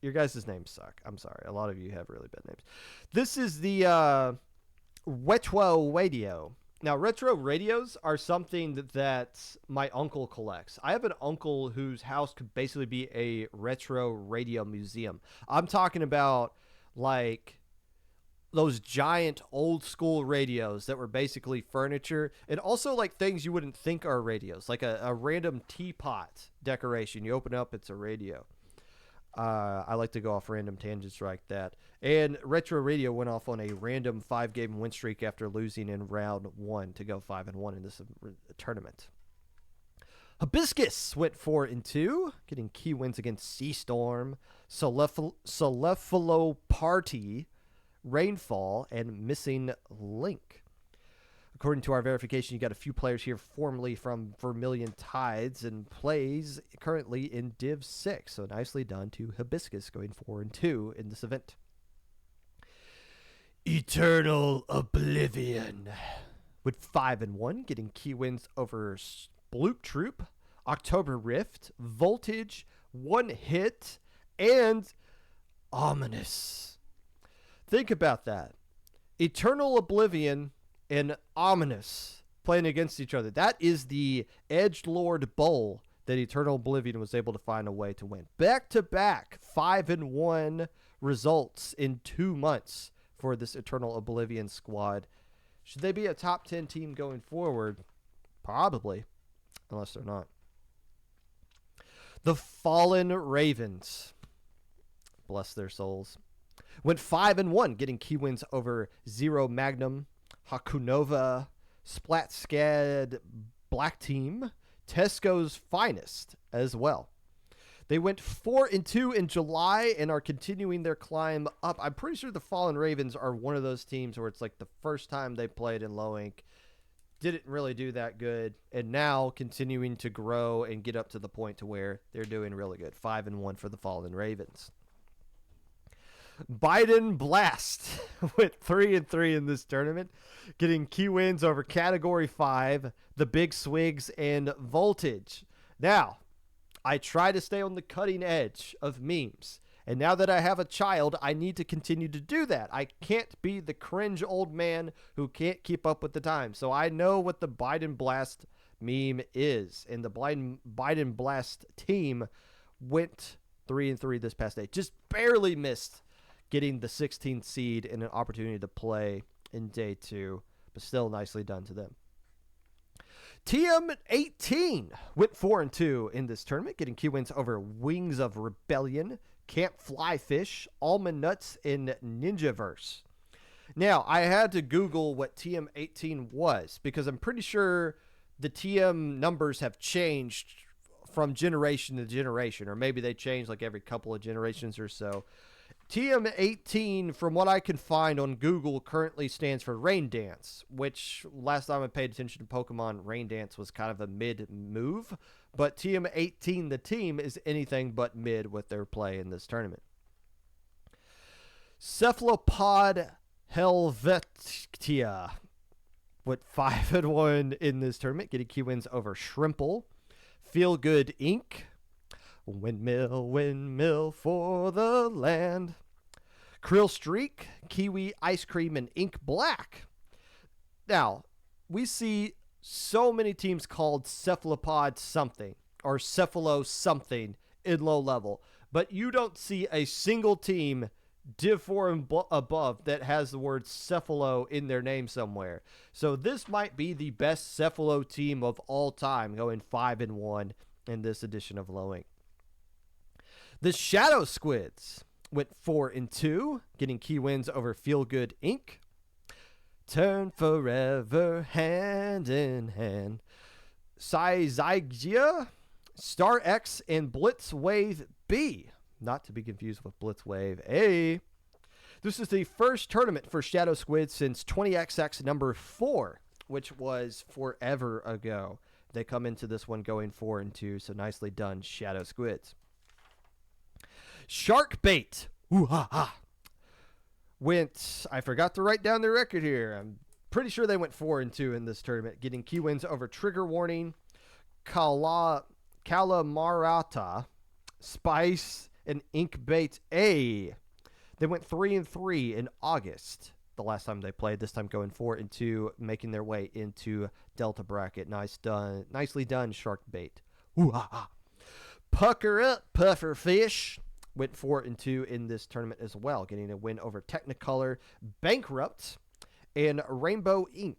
Your guys' names suck. I'm sorry. A lot of you have really bad names. This is the Retro Radio. Now, retro radios are something that my uncle collects. I have an uncle whose house could basically be a retro radio museum. I'm talking about like those giant old school radios that were basically furniture, and also like things you wouldn't think are radios, like a random teapot decoration. You open up, it's a radio. I like to go off random tangents like that. And Retro Radio went off on a random 5-game win streak after losing in round 1 to go 5-1 in this tournament. Hibiscus went 4-2, getting key wins against Sea Storm, Celephalo Party, Rainfall, and Missing Link. According to our verification, you got a few players here formerly from Vermilion Tides and plays currently in Div 6. So nicely done to Hibiscus going 4-2 in this event. Eternal Oblivion with 5-1, getting key wins over Bloop Troop, October Rift, Voltage, One Hit, and Ominous. Think about that. Eternal Oblivion and Ominous playing against each other. That is the Edgelord Bowl that Eternal Oblivion was able to find a way to win. Back-to-back 5-1 results in 2 months for this Eternal Oblivion squad. Should they be a top 10 team going forward? Probably, unless they're not. The Fallen Ravens, bless their souls, Went 5-1, getting key wins over Zero Magnum, Hakunova, Splatskad Black Team, Tesco's Finest as well. They went 4-2 in July and are continuing their climb up. I'm pretty sure the Fallen Ravens are one of those teams where it's like the first time they played in Low Inc. Didn't really do that good, and now continuing to grow and get up to the point to where they're doing really good. 5-1 for the Fallen Ravens. Biden Blast went 3-3 in this tournament, getting key wins over Category 5, the Big Swigs, and Voltage. Now, I try to stay on the cutting edge of memes, and now that I have a child, I need to continue to do that. I can't be the cringe old man who can't keep up with the times. So I know what the Biden Blast meme is, and the Biden Blast team went 3-3 this past day. Just barely missed getting the 16th seed and an opportunity to play in day 2, but still nicely done to them. TM18 went 4-2 in this tournament, getting key wins over Wings of Rebellion, Camp Flyfish, Almond Nuts, and Ninjaverse. Now, I had to Google what TM18 was because I'm pretty sure the TM numbers have changed from generation to generation, or maybe they change like every couple of generations or so. TM18, from what I can find on Google, currently stands for Rain Dance, which last time I paid attention to Pokemon, Rain Dance was kind of a mid-move, but TM18, the team, is anything but mid with their play in this tournament. Cephalopod Helvetia went 5-1 in this tournament, getting key wins over Shrimple, Feel Good Inc., Windmill, Windmill for the Land, Krill Streak, Kiwi Ice Cream, and Ink Black. Now, we see so many teams called Cephalopod something or Cephalo something in low level, but you don't see a single team Div 4 and above that has the word Cephalo in their name somewhere. So this might be the best Cephalo team of all time, going 5-1 in this edition of Low Inc. The Shadow Squids went 4-2, getting key wins over Feel Good Inc., Turn Forever, Hand in Hand, Syzygia, Star X, and Blitzwave B. Not to be confused with Blitzwave A. This is the first tournament for Shadow Squid since 20XX number 4, which was forever ago. They come into this one going 4-2, so nicely done, Shadow Squids. Shark Bait. Ooh, ha, ha. Went, I forgot to write down the record here. I'm pretty sure they went 4-2 in this tournament, getting key wins over Trigger Warning, Calamarata, Spice, and Inkbait A. They went 3-3 in August, the last time they played, this time going 4-2, making their way into Delta Bracket. Nicely done, Shark Bait. Ooh, ha, ha. Pucker Up, Puffer Fish. Went 4-2 in this tournament as well, getting a win over Technicolor, Bankrupt, and Rainbow Inc.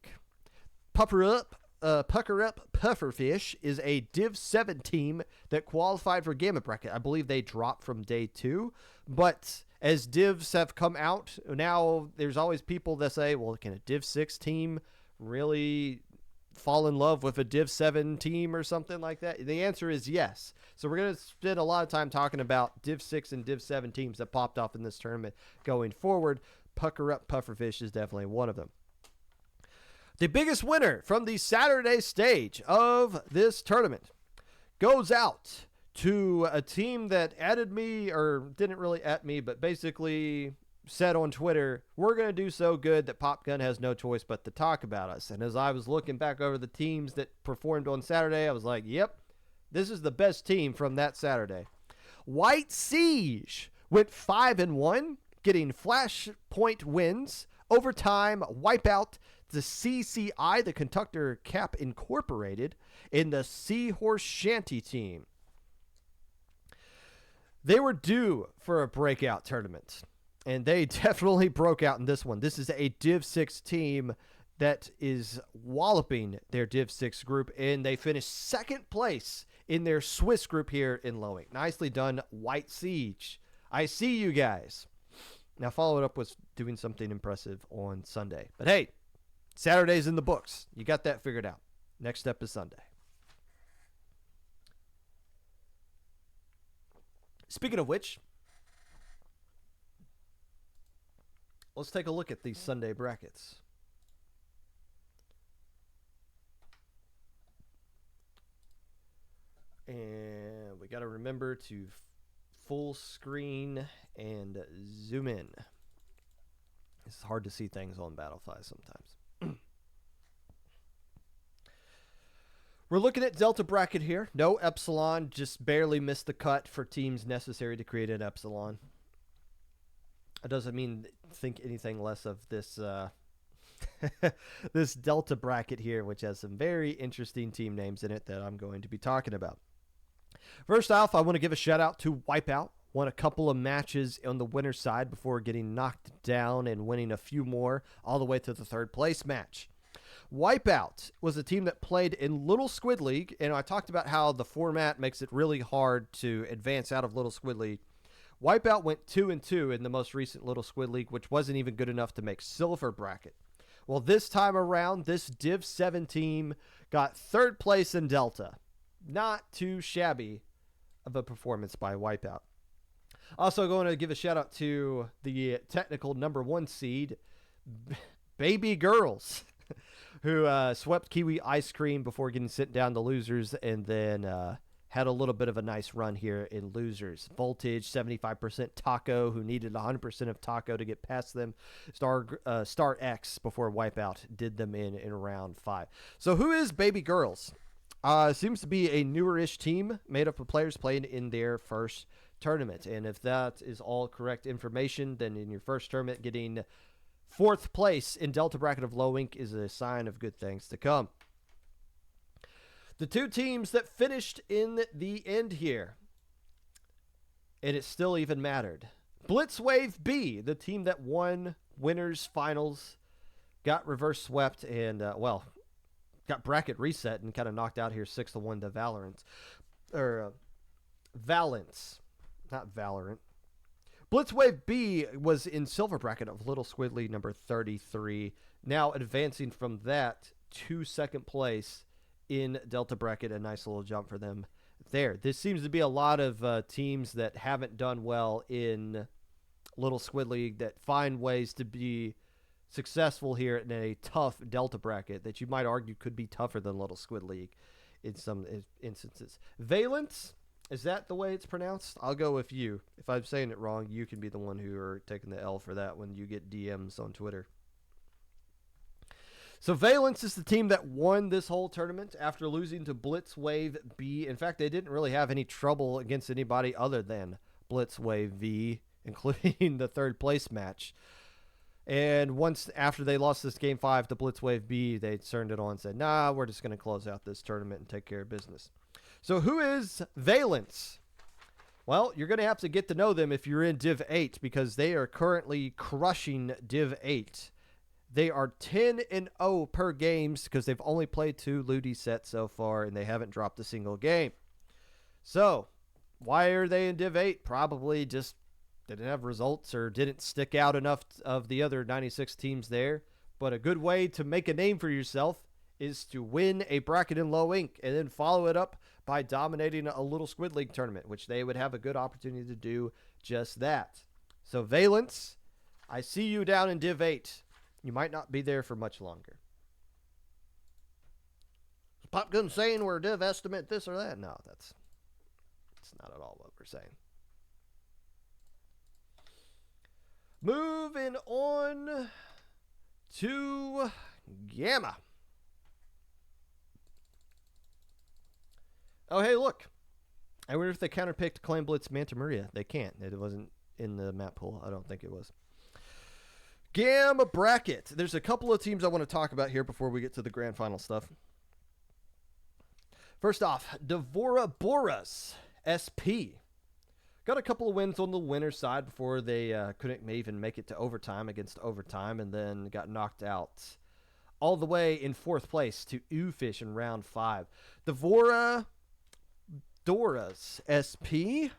Pucker Up, Pufferfish is a Div 7 team that qualified for Gamma Bracket. I believe they dropped from day 2, but as divs have come out, now there's always people that say, well, can a Div 6 team really fall in love with a Div 7 team or something like that? The answer is yes. So we're going to spend a lot of time talking about Div 6 and Div 7 teams that popped off in this tournament going forward. Pucker Up Pufferfish is definitely one of them. The biggest winner from the Saturday stage of this tournament goes out to a team that added me, or didn't really add me, but basically said on Twitter, we're going to do so good that Popgun has no choice but to talk about us. And as I was looking back over the teams that performed on Saturday, I was like, yep, this is the best team from that Saturday. White Siege went 5-1, getting flashpoint wins, overtime, wipeout, the CCI, the Conductor Cap Incorporated, in the Seahorse Shanty team. They were due for a breakout tournament, and they definitely broke out in this one. This is a Div 6 team that is walloping their Div 6 group, and they finished second place in their Swiss group here in Low Inc. Nicely done, White Siege. I see you guys. Now follow it up with doing something impressive on Sunday. But hey, Saturday's in the books. You got that figured out. Next step is Sunday. Speaking of which, let's take a look at these Sunday brackets. And we got to remember to full screen and zoom in. It's hard to see things on Battlefy sometimes. We're looking at Delta bracket here. No Epsilon, just barely missed the cut for teams necessary to create an Epsilon. It doesn't mean think anything less of this this Delta bracket here, which has some very interesting team names in it that I'm going to be talking about. First off, I want to give a shout out to Wipeout. Won a couple of matches on the winner's side before getting knocked down and winning a few more all the way to the third place match. Wipeout was a team that played in Little Squid League, and I talked about how the format makes it really hard to advance out of Little Squid League. Wipeout went 2-2 in the most recent Little Squid League, which wasn't even good enough to make silver bracket. Well, this time around, this Div 7 team got third place in Delta. Not too shabby of a performance by Wipeout. Also going to give a shout out to the technical number 1 seed, Baby Girls, who swept Kiwi Ice Cream before getting sent down to losers, and then had a little bit of a nice run here in losers. Voltage, 75% Taco, who needed 100% of Taco to get past them. Star X before Wipeout did them in round 5. So who is Baby Girls? Seems to be a newer-ish team made up of players playing in their first tournament. And if that is all correct information, then in your first tournament, getting 4th place in Delta bracket of Low Inc. is a sign of good things to come. The two teams that finished in the end here, and it still even mattered. Blitzwave B, the team that won winners finals, got reverse swept and, got bracket reset and kind of knocked out here 6-1 to Valence. Not Valorant. Blitzwave B was in silver bracket of Little Squid League number 33. Now advancing from that to second place in Delta bracket. A nice little jump for them there. This seems to be a lot of teams that haven't done well in Little Squid League that find ways to be successful here in a tough Delta bracket that you might argue could be tougher than Little Squid League in some instances. Valence, is that the way it's pronounced? I'll go with you. If I'm saying it wrong, you can be the one who are taking the L for that when you get DMs on Twitter. So Valence is the team that won this whole tournament after losing to Blitzwave B. In fact, they didn't really have any trouble against anybody other than Blitzwave V, including the third place match. And once after they lost this Game 5 to Blitzwave B, they turned it on and said, nah, we're just going to close out this tournament and take care of business. So who is Valence? Well, you're going to have to get to know them if you're in Div 8 because they are currently crushing Div 8. They are 10-0 per games because they've only played 2 Ludi sets so far and they haven't dropped a single game. So, why are they in Div 8? Probably just didn't have results or didn't stick out enough of the other 96 teams there. But a good way to make a name for yourself is to win a bracket in Low Inc. and then follow it up by dominating a Little Squid League tournament, which they would have a good opportunity to do just that. So Valence, I see you down in Div 8. You might not be there for much longer. Is Popgun saying we're Div estimate this or that? No, that's not at all what we're saying. Moving on to Gamma. Oh, hey, look. I wonder if they counterpicked Clan Blitz Manta Maria. They can't. It wasn't in the map pool. I don't think it was. Gamma bracket. There's a couple of teams I want to talk about here before we get to the grand final stuff. First off, Devora Boras SP. Got a couple of wins on the winner's side before they couldn't even make it to overtime against overtime and then got knocked out all the way in 4th place to Oofish in round 5. Devora Doras SP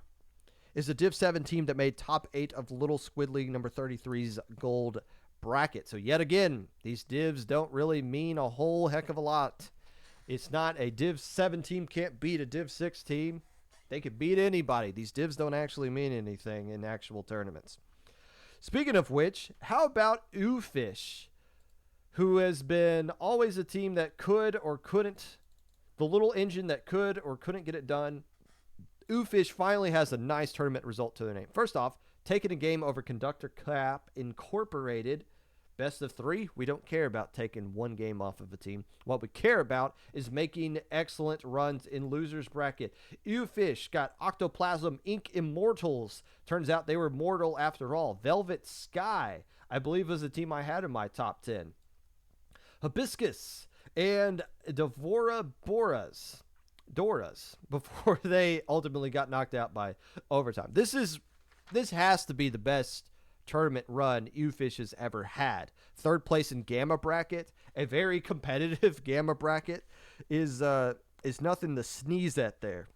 is a Div 7 team that made top 8 of Little Squid League number 33's gold bracket. So yet again, these divs don't really mean a whole heck of a lot. It's not a Div 7 team can't beat a Div 6 team. They could beat anybody. These divs don't actually mean anything in actual tournaments. Speaking of which, how about Oofish, who has been always a team that could or couldn't, the little engine that could or couldn't get it done. Oofish finally has a nice tournament result to their name. First off, taking a game over Conductor Cap Incorporated. Best of 3, we don't care about taking one game off of a team. What we care about is making excellent runs in losers bracket. Oofish got Octoplasm Inc. Immortals. Turns out they were mortal after all. Velvet Sky, I believe, was a team I had in my top 10. Hibiscus and Devora Doras before they ultimately got knocked out by overtime. This has to be the best tournament run Oofish has ever had. Third place in Gamma bracket, a very competitive Gamma bracket, is nothing to sneeze at there.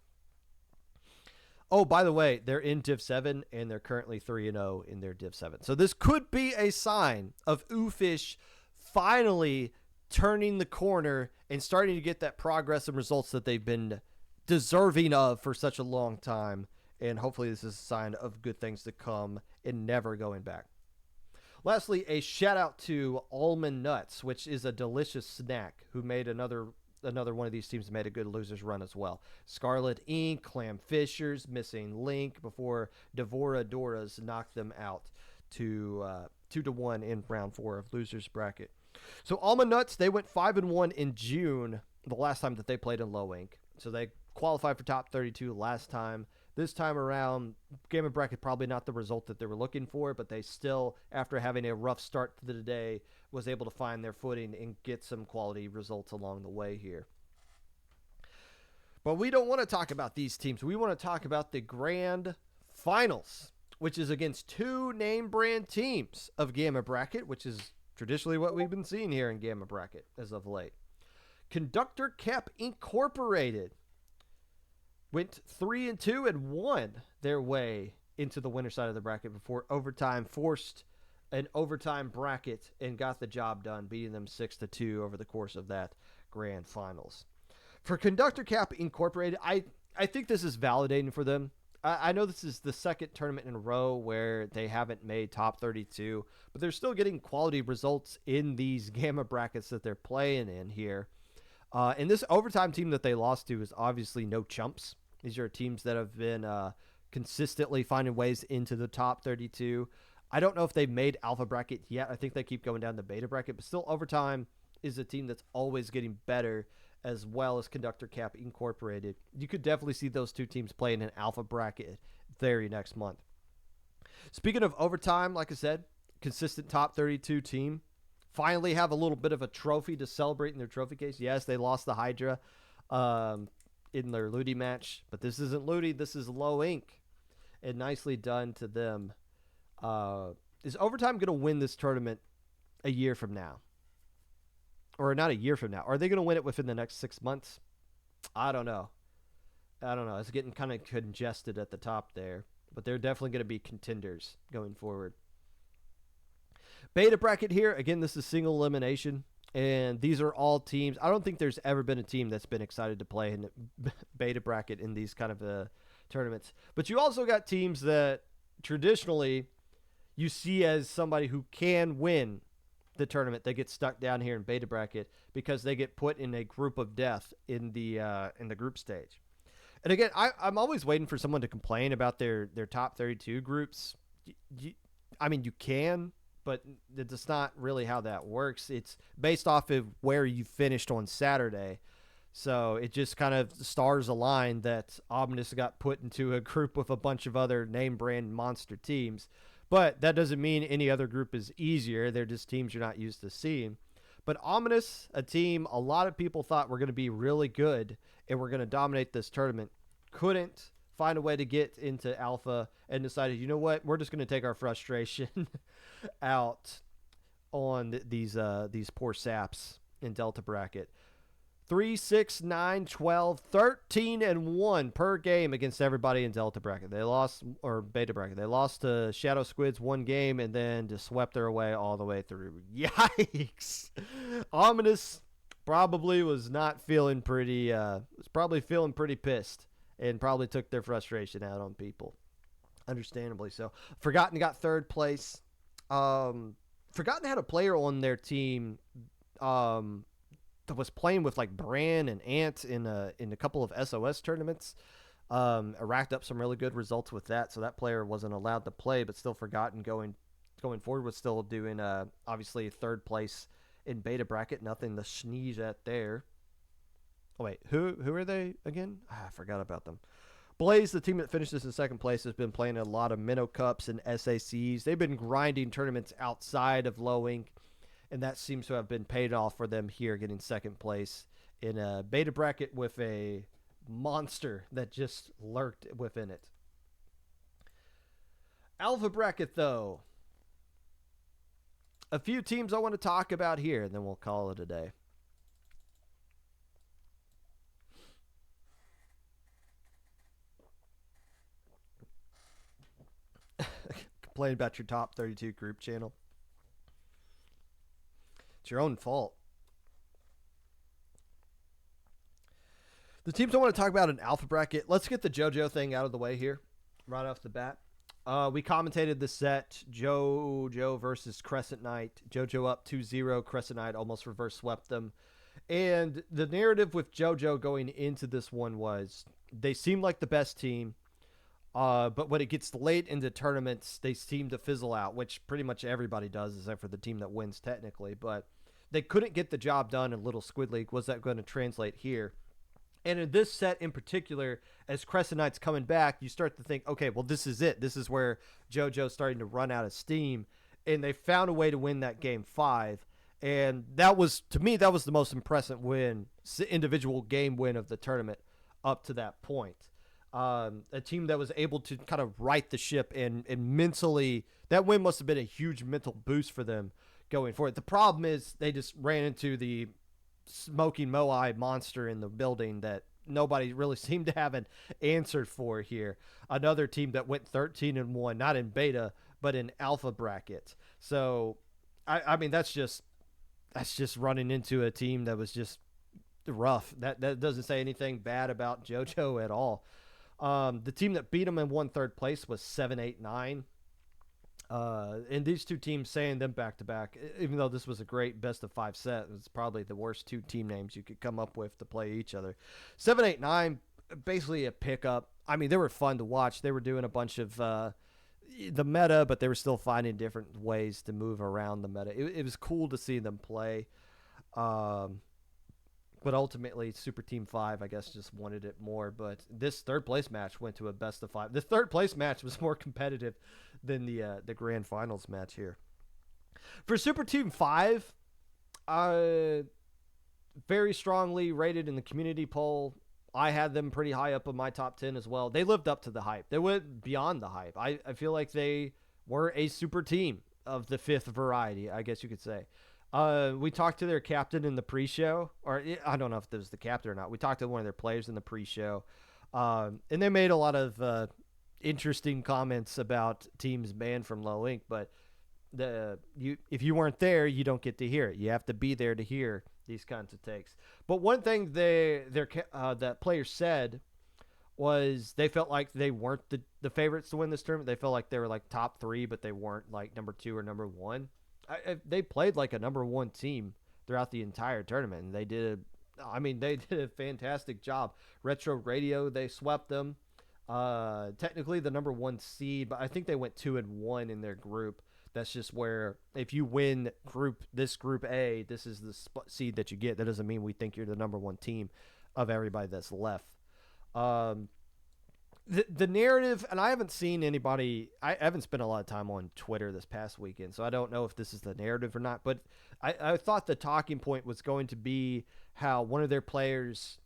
Oh, by the way, they're in Div 7 and they're currently 3-0 in their Div 7. So this could be a sign of Oofish finally turning the corner and starting to get that progress and results that they've been deserving of for such a long time. And hopefully this is a sign of good things to come and never going back. Lastly, a shout out to Almond Nuts, which is a delicious snack, who made another one of these teams made a good losers run as well. Scarlet Inc., Clam Fishers, Missing Link before Devora Doras knocked them out to 2-1 in round 4 of losers bracket. So Almond Nuts, they went 5-1 in June, the last time that they played in low Inc. So they qualified for top 32 last time. This time around, Gamma bracket probably not the result that they were looking for, but they still, after having a rough start to the day, was able to find their footing and get some quality results along the way here. But we don't want to talk about these teams. We want to talk about the grand finals, which is against 2 name brand teams of Gamma bracket, which is traditionally what we've been seeing here in Gamma bracket as of late. Conductor Cap Incorporated went 3-2 and won their way into the winner side of the bracket before overtime, forced an overtime bracket and got the job done, beating them 6-2 over the course of that grand finals. For Conductor Cap Incorporated, I think this is validating for them. I know this is the second tournament in a row where they haven't made top 32, but they're still getting quality results in these Gamma brackets that they're playing in here. And this overtime team that they lost to is obviously no chumps. These are teams that have been consistently finding ways into the top 32. I don't know if they've made alpha bracket yet. I think they keep going down the beta bracket, but still overtime is a team that's always getting better, as well as Conductor Cap Incorporated. You could definitely see those two teams playing an alpha bracket very next month. Speaking of overtime, like I said, consistent top 32 team. Finally have a little bit of a trophy to celebrate in their trophy case. Yes, they lost the Hydra in their Ludi match, but this isn't Ludi, this is Low Inc. And nicely done to them. Is overtime going to win this tournament a year from now? Or not a year from now. Are they going to win it within the next 6 months? I don't know. It's getting kind of congested at the top there. But they're definitely going to be contenders going forward. Beta bracket here. Again, this is single elimination. And these are all teams. I don't think there's ever been a team that's been excited to play in beta bracket in these kind of tournaments. But you also got teams that traditionally you see as somebody who can win the tournament. They get stuck down here in beta bracket because they get put in a group of death in the group stage. And again, I'm always waiting for someone to complain about their top 32 groups. I mean, you can, but that's not really how that works. It's based off of where you finished on Saturday. So it just kind of stars align that Omnis got put into a group with a bunch of other name brand monster teams. But that doesn't mean any other group is easier. They're just teams you're not used to seeing. But Ominous, a team a lot of people thought were going to be really good and were going to dominate this tournament, couldn't find a way to get into alpha and decided, you know what, we're just going to take our frustration out on these poor saps in Delta bracket. 3, 6, 9, 12, 13, and 1 per game against everybody in Delta bracket. They lost, or Beta bracket. They lost to Shadow Squids one game and then just swept their way all the way through. Yikes! Ominous probably was not feeling pretty, was probably feeling pretty pissed and probably took their frustration out on people. Understandably so. Forgotten got third place. Forgotten had a player on their team that was playing with like Bran and Ant in a couple of SOS tournaments. Racked up some really good results with that, so that player wasn't allowed to play, but still Forgotten going forward was still doing obviously third place in Beta bracket. Nothing to sneeze at there. Oh wait, who are they again? I forgot about them. Blaze, the team that finishes in second place, has been playing a lot of Minnow Cups and SACs. They've been grinding tournaments outside of Low Ink, and that seems to have been paid off for them here, getting second place in a Beta bracket with a monster that just lurked within it. Alpha bracket, though. A few teams I want to talk about here, and then we'll call it a day. Complain about your top 32 group channel. It's your own fault. The teams I want to talk about in Alpha bracket, let's get the JoJo thing out of the way here, right off the bat. We commentated the set, JoJo versus Crescent Knight. JoJo up 2-0, Crescent Knight almost reverse swept them. And the narrative with JoJo going into this one was they seem like the best team. But when it gets late into tournaments, they seem to fizzle out, which pretty much everybody does, except for the team that wins technically. But they couldn't get the job done in Little Squid League. Was that going to translate here? And in this set in particular, as Crescent Knight's coming back, you start to think, okay, well, this is it. This is where JoJo's starting to run out of steam. And they found a way to win that game 5. And that was, to me, that was the most impressive win, individual game win of the tournament up to that point. A team that was able to kind of right the ship and mentally, that win must have been a huge mental boost for them going forward. The problem is they just ran into the smoking Moai monster in the building that nobody really seemed to have an answer for here. Another team that went 13-1, not in beta, but in alpha bracket. So, I mean, that's just running into a team that was just rough. That doesn't say anything bad about JoJo at all. The team that beat them and won third place was 7-8-9. And these two teams saying them back to back, even though this was a great best of 5 set, it's probably the worst two team names you could come up with to play each other. 7-8-9, basically a pickup. I mean, they were fun to watch. They were doing a bunch of the meta, but they were still finding different ways to move around the meta. It was cool to see them play. But ultimately, Super Team 5, I guess, just wanted it more. But this third place match went to a best of 5. The third place match was more competitive than the grand finals match here. For Super Team 5, very strongly rated in the community poll. I had them pretty high up in my top 10 as well. They lived up to the hype. They went beyond the hype. I feel like they were a super team of the 5th variety, I guess you could say. We talked to their captain in the pre-show, or I don't know if it was the captain or not. We talked to one of their players in the pre-show, and they made a lot of interesting comments about teams banned from Low Ink. But if you weren't there, you don't get to hear it. You have to be there to hear these kinds of takes. But one thing that players said was they felt like they weren't the favorites to win this tournament. They felt like they were like top 3, but they weren't like number 2 or number 1. They played like a number 1 team throughout the entire tournament, and they did a fantastic job. Retro Radio, they swept them. Technically the number 1 seed, but I think they went 2-1 in their group. That's just where if you win group A, this is the seed that you get. That doesn't mean we think you're the number 1 team of everybody that's left. The narrative, and I haven't seen anybody, I haven't spent a lot of time on Twitter this past weekend, so I don't know if this is the narrative or not, but I thought the talking point was going to be how one of their players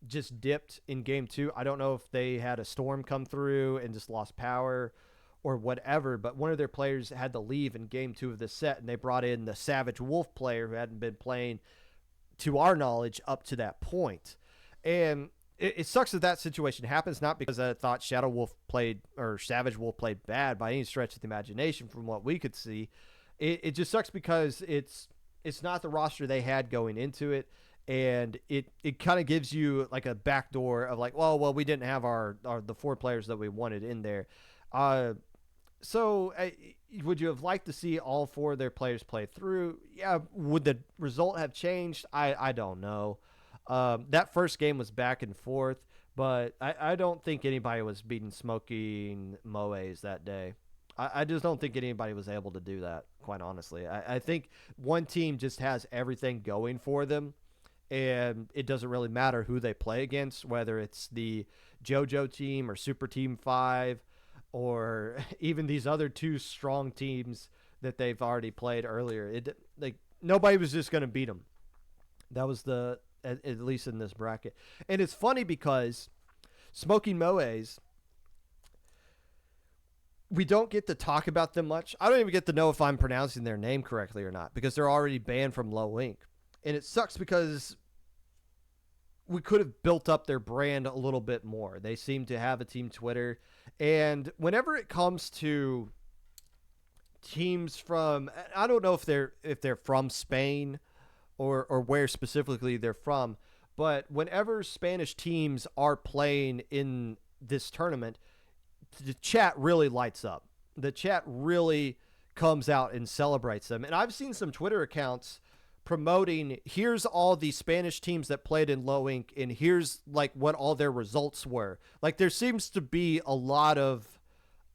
just dipped in game 2. I don't know if they had a storm come through and just lost power or whatever, but one of their players had to leave in game 2 of the set, and they brought in the Savage Wolf player who hadn't been playing to our knowledge, up to that point. And it sucks that situation happens, not because I thought Shadow Wolf played or Savage Wolf played bad by any stretch of the imagination from what we could see. It just sucks because it's not the roster they had going into it. And it kind of gives you like a backdoor of like, well, we didn't have the 4 players that we wanted in there. So would you have liked to see all 4 of their players play through? Yeah. Would the result have changed? I don't know. That first game was back and forth, but I don't think anybody was beating Smoking Moes that day. I just don't think anybody was able to do that, quite honestly. I think one team just has everything going for them, and it doesn't really matter who they play against, whether it's the JoJo team or Super Team 5 or even these other 2 strong teams that they've already played earlier. Nobody was just going to beat them. That was at least in this bracket. And it's funny because Smoking Moes, we don't get to talk about them much. I don't even get to know if I'm pronouncing their name correctly or not because they're already banned from Low Ink. And it sucks because we could have built up their brand a little bit more. They seem to have a team Twitter. And whenever it comes to teams from, I don't know if they're from Spain or where specifically they're from, but whenever Spanish teams are playing in this tournament, the chat really lights up. The chat really comes out and celebrates them. And I've seen some Twitter accounts promoting, here's all the Spanish teams that played in Low Ink, and here's like what all their results were. Like there seems to be a lot of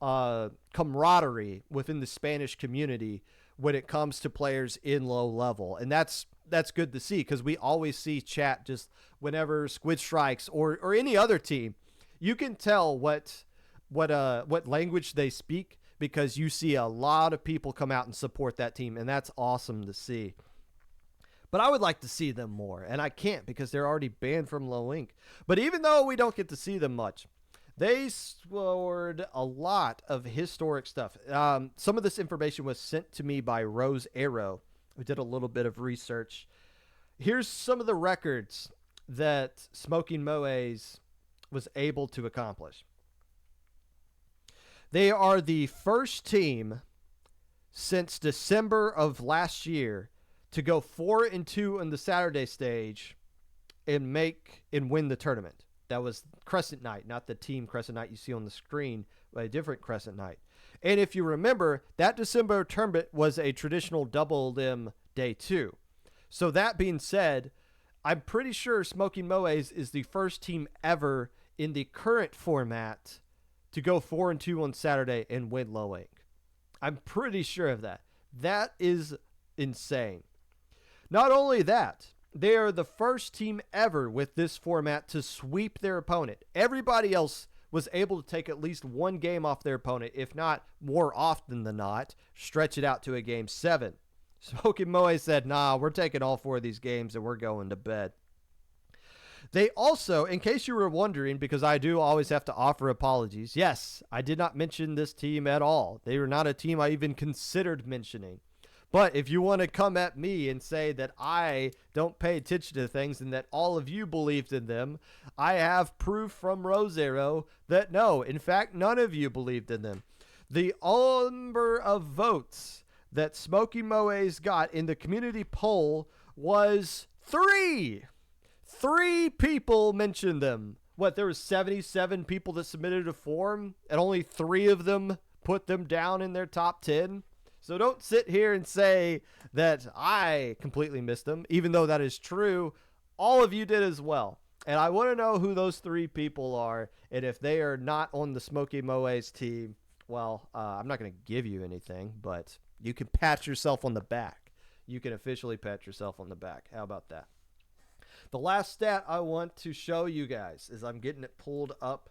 camaraderie within the Spanish community when it comes to players in low level. And that's good to see because we always see chat just whenever Squid Strikes or any other team, you can tell what language they speak because you see a lot of people come out and support that team, and that's awesome to see. But I would like to see them more, and I can't because they're already banned from Low Ink. But even though we don't get to see them much, they scored a lot of historic stuff. Some of this information was sent to me by Rose Arrow, who did a little bit of research. Here's some of the records that Smoking Moes was able to accomplish. They are the first team since December of last year to go 4-2 on the Saturday stage and win the tournament. That was Crescent Night, not the team Crescent Night you see on the screen, but a different Crescent Night. And if you remember, that December tournament was a traditional Double Limb Day 2. So that being said, I'm pretty sure Smoking Moes is the first team ever in the current format to go 4-2 on Saturday and win Low Ink. I'm pretty sure of that. That is insane. Not only that, they are the first team ever with this format to sweep their opponent. Everybody else was able to take at least one game off their opponent, if not more often than not, stretch it out to a game 7. Smoking Moe said, nah, we're taking all 4 of these games and we're going to bed. They also, in case you were wondering, because I do always have to offer apologies, yes, I did not mention this team at all. They were not a team I even considered mentioning. But if you want to come at me and say that I don't pay attention to things and that all of you believed in them, I have proof from Rosero that no, in fact, none of you believed in them. The number of votes that Smoking Moes got in the community poll was 3. 3 people mentioned them. What, there was 77 people that submitted a form and only 3 of them put them down in their top 10? So don't sit here and say that I completely missed them, even though that is true. All of you did as well. And I want to know who those 3 people are. And if they are not on the Smoking Moes team, well, I'm not going to give you anything, but you can pat yourself on the back. You can officially pat yourself on the back. How about that? The last stat I want to show you guys is I'm getting it pulled up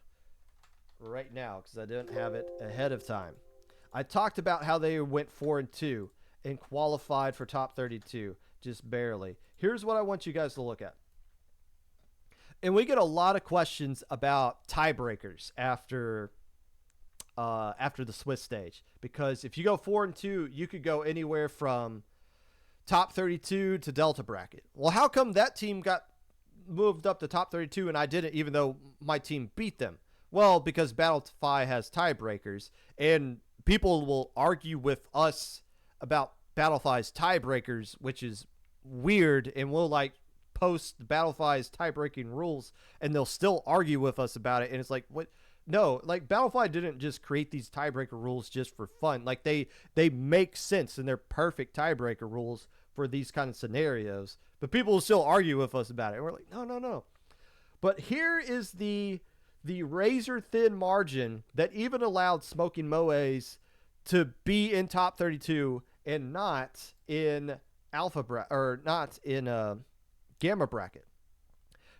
right now because I didn't have it ahead of time. I talked about how they went 4-2 and qualified for top 32, just barely. Here's what I want you guys to look at. And we get a lot of questions about tiebreakers after the Swiss stage, because if you go 4-2, you could go anywhere from top 32 to Delta bracket. Well, how come that team got moved up to top 32 and I didn't, even though my team beat them? Well, because Battlefy has tiebreakers, and people will argue with us about Battlefy's tiebreakers, which is weird, and we'll like post Battlefy's tie-breaking rules, and they'll still argue with us about it, and it's like, what? No, like Battlefy didn't just create these tiebreaker rules just for fun. Like they make sense and they're perfect tiebreaker rules for these kind of scenarios. But people will still argue with us about it. And we're like, no. But here is the razor thin margin that even allowed Smoking Moe's to be in top 32 and not in not in gamma bracket.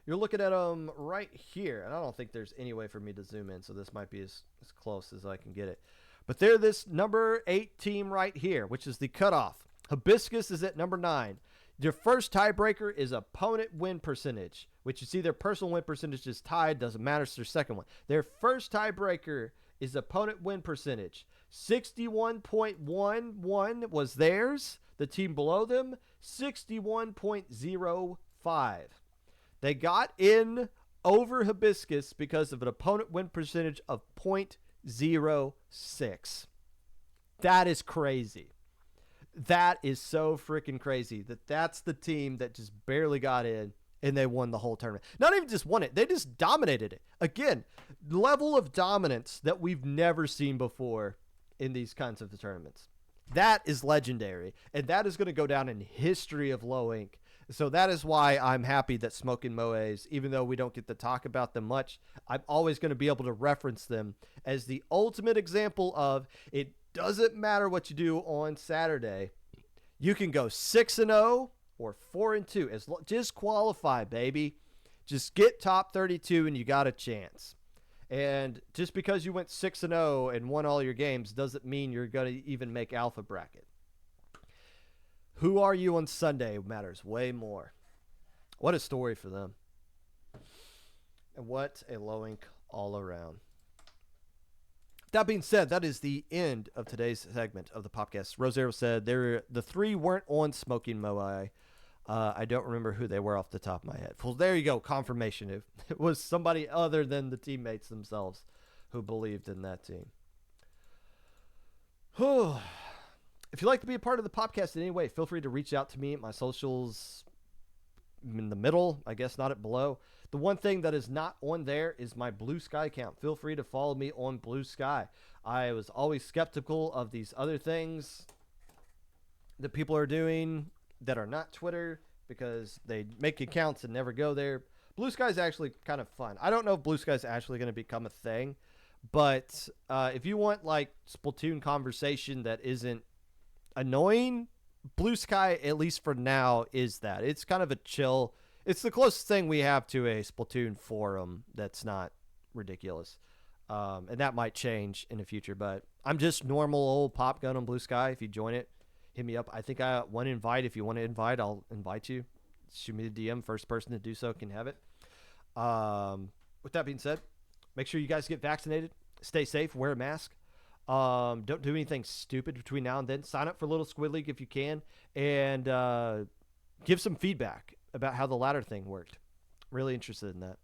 You're looking at them right here, and I don't think there's any way for me to zoom in, so this might be as close as I can get it. But they're this number 8 team right here, which is the cutoff. Hibiscus is at number 9. Their first tiebreaker is opponent win percentage, which you see their personal win percentage is tied. Doesn't matter. It's their second one. Their first tiebreaker is opponent win percentage. 61.11 was theirs. The team below them, 61.05. They got in over Hibiscus because of an opponent win percentage of .06. That is crazy. That is so freaking crazy that's the team that just barely got in and they won the whole tournament. Not even just won it. They just dominated it. Again, level of dominance that we've never seen before in these kinds of tournaments. That is legendary, and that is going to go down in history of Low Ink. So that is why I'm happy that Smoking Moe's, even though we don't get to talk about them much, I'm always going to be able to reference them as the ultimate example of it doesn't matter what you do on Saturday. You can go 6-0 or 4-2. Just qualify, baby. Just get top 32 and you got a chance. And just because you went 6-0 and won all your games doesn't mean you're going to even make alpha bracket. Who are you on Sunday matters way more. What a story for them. And what a Low Ink all around. That being said, that is the end of today's segment of the Popcast. Rosero said the 3 weren't on Smoking Moe. I don't remember who they were off the top of my head. Well, there you go. Confirmation. It was somebody other than the teammates themselves who believed in that team. If you'd like to be a part of the podcast in any way, feel free to reach out to me at my socials in the middle, I guess not at below. The one thing that is not on there is my Blue Sky account. Feel free to follow me on Blue Sky. I was always skeptical of these other things that people are doing that are not Twitter because they make accounts and never go there. Blue Sky is actually kind of fun. I don't know if Blue Sky is actually going to become a thing, but if you want like Splatoon conversation that isn't annoying, Blue Sky, at least for now, is that. It's kind of a chill. It's the closest thing we have to a Splatoon forum that's not ridiculous. And that might change in the future, but I'm just normal old Pop Gun on Blue Sky. If you join it, hit me up. I think I want to invite. If you want to invite, I'll invite you. Shoot me the DM. First person to do so can have it. With that being said, make sure you guys get vaccinated. Stay safe. Wear a mask. Don't do anything stupid between now and then. Sign up for Little Squid League if you can, and give some feedback about how the ladder thing worked. Really interested in that.